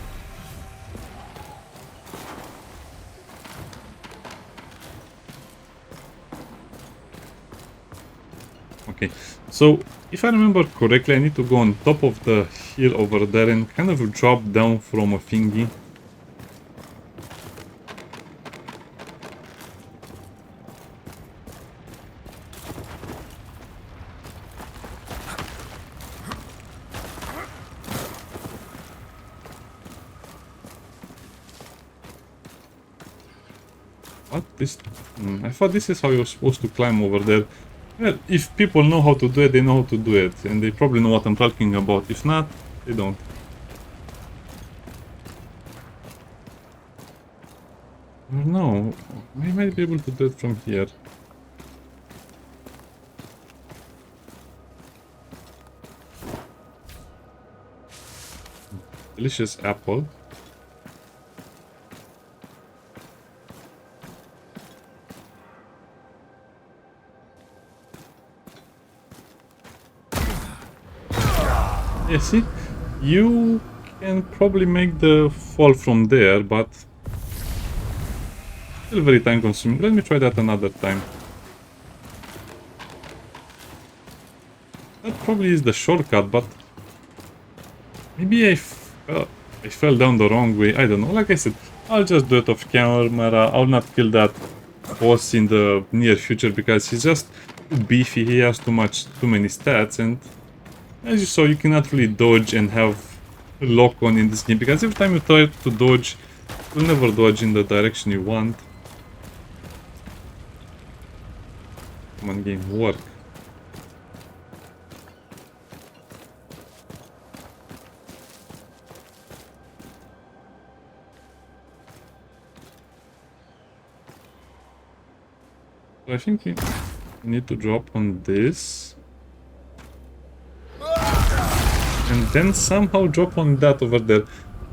Okay, so if I remember correctly, I need to go on top of the hill over there and kind of drop down from a thingy. What? This... I thought this is how you're supposed to climb over there. Well, if people know how to do it, they know how to do it. And they probably know what I'm talking about. If not, they don't. No, I might be able to do it from here. Delicious apple. Yeah, see? You can probably make the fall from there, but still very time consuming. Let me try that another time. That probably is the shortcut, but maybe I fell down the wrong way. I don't know. Like I said, I'll just do it off camera. I'll not kill that boss in the near future because he's just too beefy. He has too many stats, and as you saw, you cannot really dodge and have lock-on in this game, because every time you try to dodge, you'll never dodge in the direction you want. Come on, game, work. So I think we need to drop on this. And then somehow drop on that over there.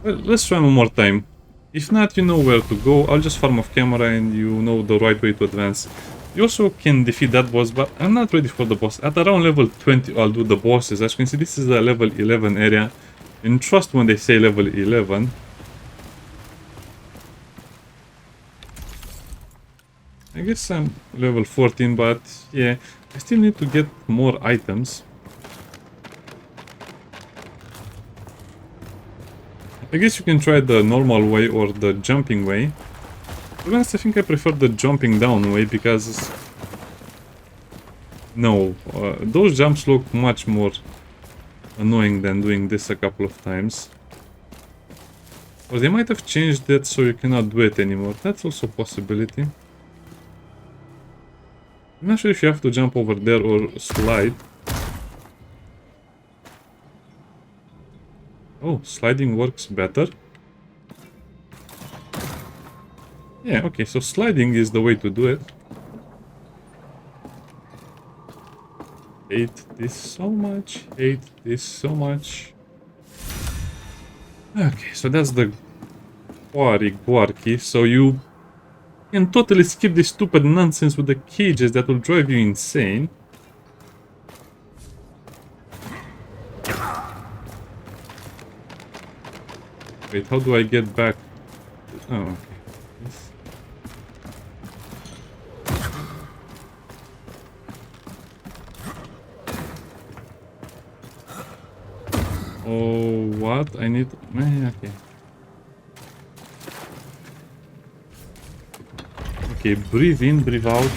Well, let's try one more time. If not, you know where to go. I'll just farm off camera and you know the right way to advance. You also can defeat that boss, but I'm not ready for the boss. At around level 20, I'll do the bosses. As you can see, this is a level 11 area. And trust when they say level 11. I guess I'm level 14, but yeah, I still need to get more items. I guess you can try the normal way or the jumping way. To be honest, I think I prefer the jumping down way because... No, those jumps look much more annoying than doing this a couple of times. Or they might have changed it so you cannot do it anymore. That's also a possibility. I'm not sure if you have to jump over there or slide. Oh, sliding works better. Yeah, okay, so sliding is the way to do it. Hate this so much, hate this so much. Okay, so that's the Guarki. So you can totally skip this stupid nonsense with the cages that will drive you insane. Wait, how do I get back? Oh, okay. Yes. Oh, what? I need... Okay. Okay, breathe in, breathe out.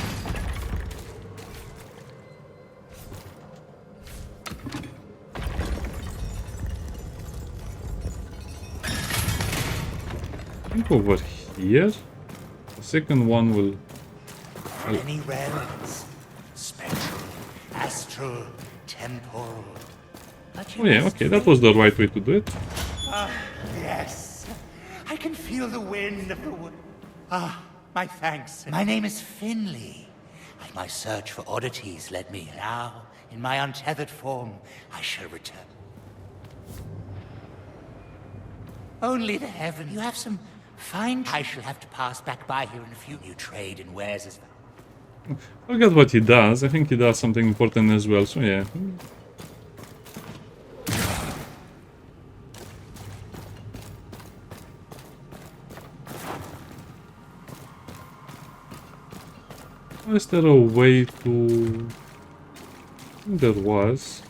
I think over here. The second one will... Many realms. Spectral, astral, temporal. But you Oh yeah, must okay, that was the right way to do it. Yes. I can feel the wind of the wood. Ah, my thanks. My name is Finley. And my search for oddities led me now. In my untethered form, I shall return. Only the heaven. You have some fine... I shall have to pass back by here in a few. You trade in wares as well. Forget what he does. I think he does something important as well, so yeah. Is there a way to... I think there was.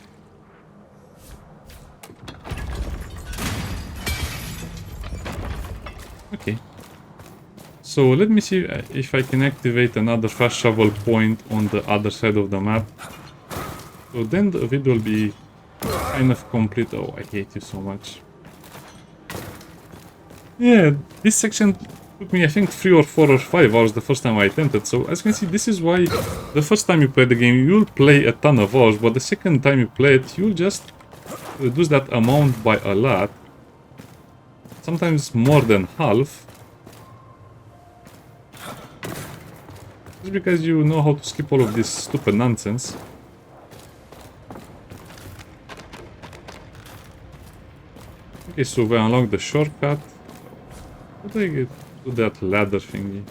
Okay. So let me see if I can activate another fast travel point on the other side of the map. So then the video will be kind of complete. Oh, I hate you so much. Yeah, this section took me I think 3 or 4 or 5 hours the first time I attempted. So as you can see, this is why the first time you play the game you'll play a ton of hours, but the second time you play it you'll just reduce that amount by a lot. Sometimes more than half. Just because you know how to skip all of this stupid nonsense. Okay, so we unlock the shortcut. How do I get to that ladder thingy?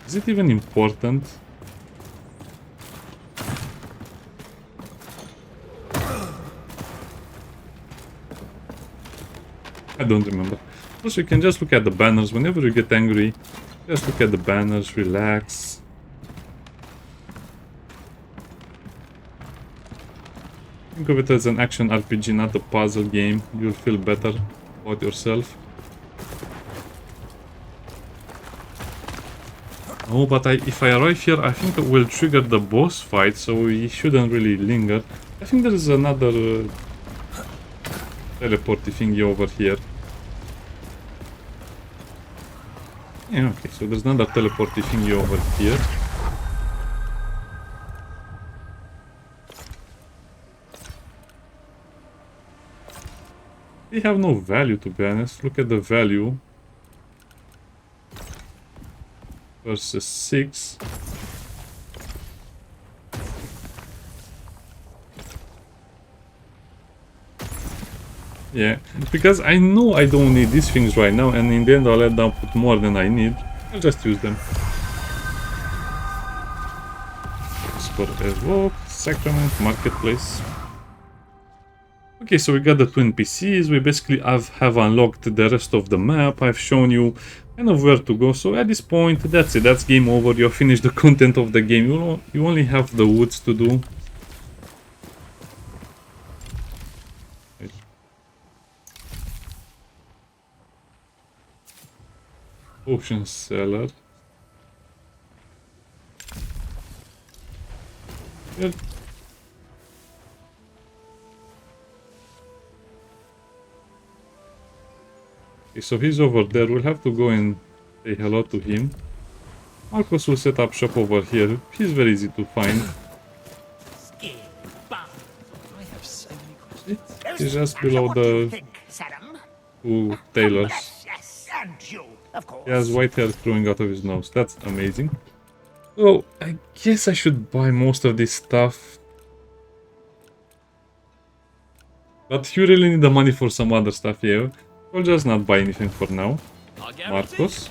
Is it even important? I don't remember. Also, you can just look at the banners whenever you get angry. Just look at the banners, relax. Think of it as an action RPG, not a puzzle game. You'll feel better about yourself. Oh, but if I arrive here, I think it will trigger the boss fight, so we shouldn't really linger. I think there is another teleporty thingy over here. Yeah, okay, so there's another teleporty thingy over here. They have no value, to be honest. Look at the value. Versus 6. Yeah, because I know I don't need these things right now, and in the end I'll end up with more than I need. I'll just use them. Score Evoke, Sacrament, Marketplace. Okay, so we got the twin PCs. We basically have unlocked the rest of the map. I've shown you kind of where to go. So at this point, that's it. That's game over. You've finished the content of the game. You only have the woods to do. Potion seller. Yep. Okay, so he's over there. We'll have to go and say hello to him. Markos will set up shop over here. He's very easy to find. He's just below the two tailors. He has white hair growing out of his nose. That's amazing. So, I guess I should buy most of this stuff. But you really need the money for some other stuff, yeah? We'll just not buy anything for now. Markos.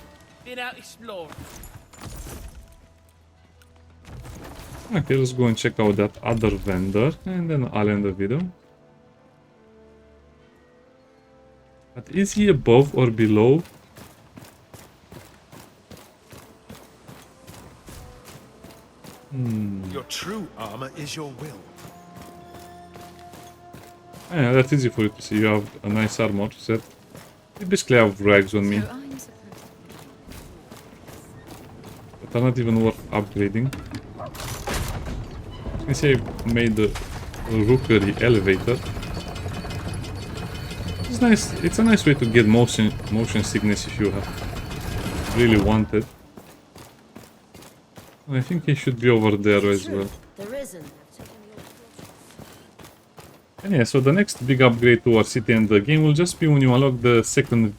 Okay, let's go and check out that other vendor, and then I'll end the video. But is he above or below? Your true armor is your will. Yeah, that's easy for you to see. You have a nice armor set. You basically have rags on me. But are not even worth upgrading. You can see I made the rookery elevator. It's nice. It's a nice way to get motion sickness if you really want it. I think he should be over there as well. There isn't. And yeah, so the next big upgrade to our city and the game will just be when you unlock the second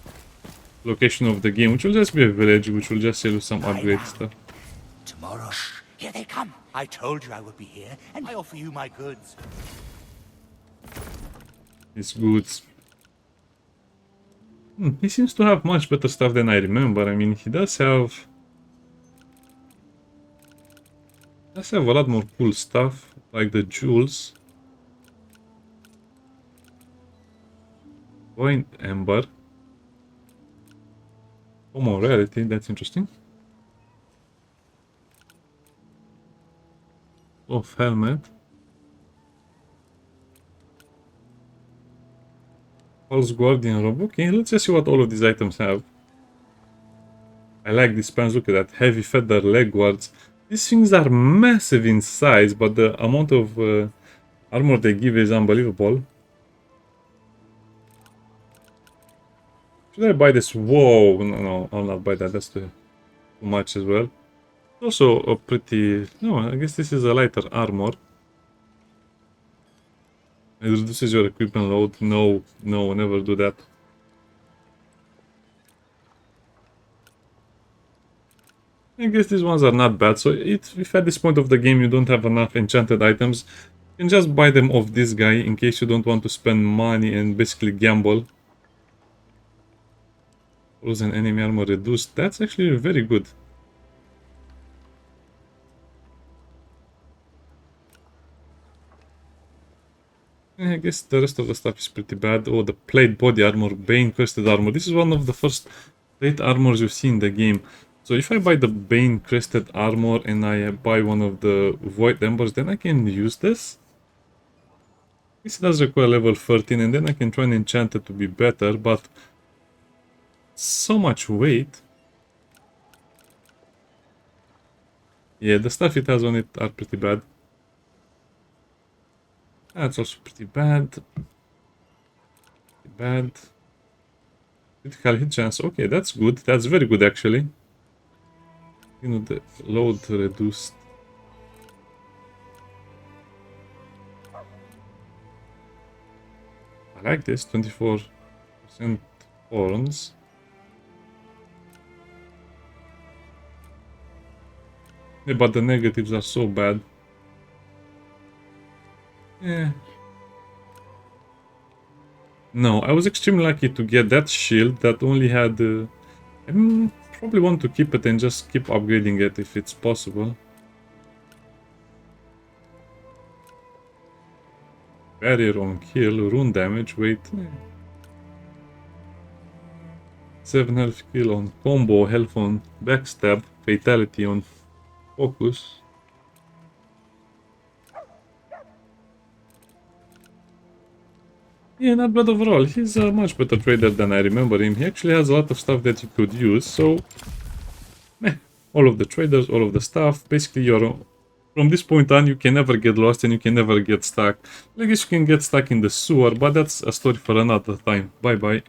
location of the game, which will just be a village, which will just sell you some upgrade stuff. Tomorrow, here they come. I told you I would be here, and I offer you my goods. His goods. He seems to have much better stuff than I remember. I mean, he does have a lot more cool stuff, like the jewels. Point Ember. Common rarity, that's interesting. Of helmet. Pulse Guardian robe. Okay, let's just see what all of these items have. I like these pants, look at that. Heavy feather leg guards. These things are massive in size, but the amount of armor they give is unbelievable. Should I buy this? Whoa, no, I'll not buy that. That's too much as well. Also a pretty... No, I guess this is a lighter armor. It reduces your equipment load. No, never do that. I guess these ones are not bad. So if at this point of the game you don't have enough enchanted items, you can just buy them off this guy in case you don't want to spend money and basically gamble. Frozen enemy armor reduced. That's actually very good. I guess the rest of the stuff is pretty bad. Oh, the plate body armor, Bane crested armor. This is one of the first plate armors you see in the game. So if I buy the Bane crested armor and I buy one of the void embers, then I can use this. This does require level 13 and then I can try and enchant it to be better, but so much weight. Yeah, the stuff it has on it are pretty bad. That's also pretty bad. Pretty bad. Critical hit chance. Okay, that's good. That's very good actually. You know, the load reduced. I like this. 24% horns. Yeah, but the negatives are so bad. Yeah. No, I was extremely lucky to get that shield that only had... I probably want to keep it and just keep upgrading it if it's possible. Barrier on kill, rune damage, wait. 7 health kill on combo, health on backstab, fatality on focus. Yeah, not bad overall. He's a much better trader than I remember him. He actually has a lot of stuff that you could use, so... all of the traders, all of the stuff. Basically, you're... From this point on, you can never get lost and you can never get stuck. I guess you can get stuck in the sewer, but that's a story for another time. Bye-bye.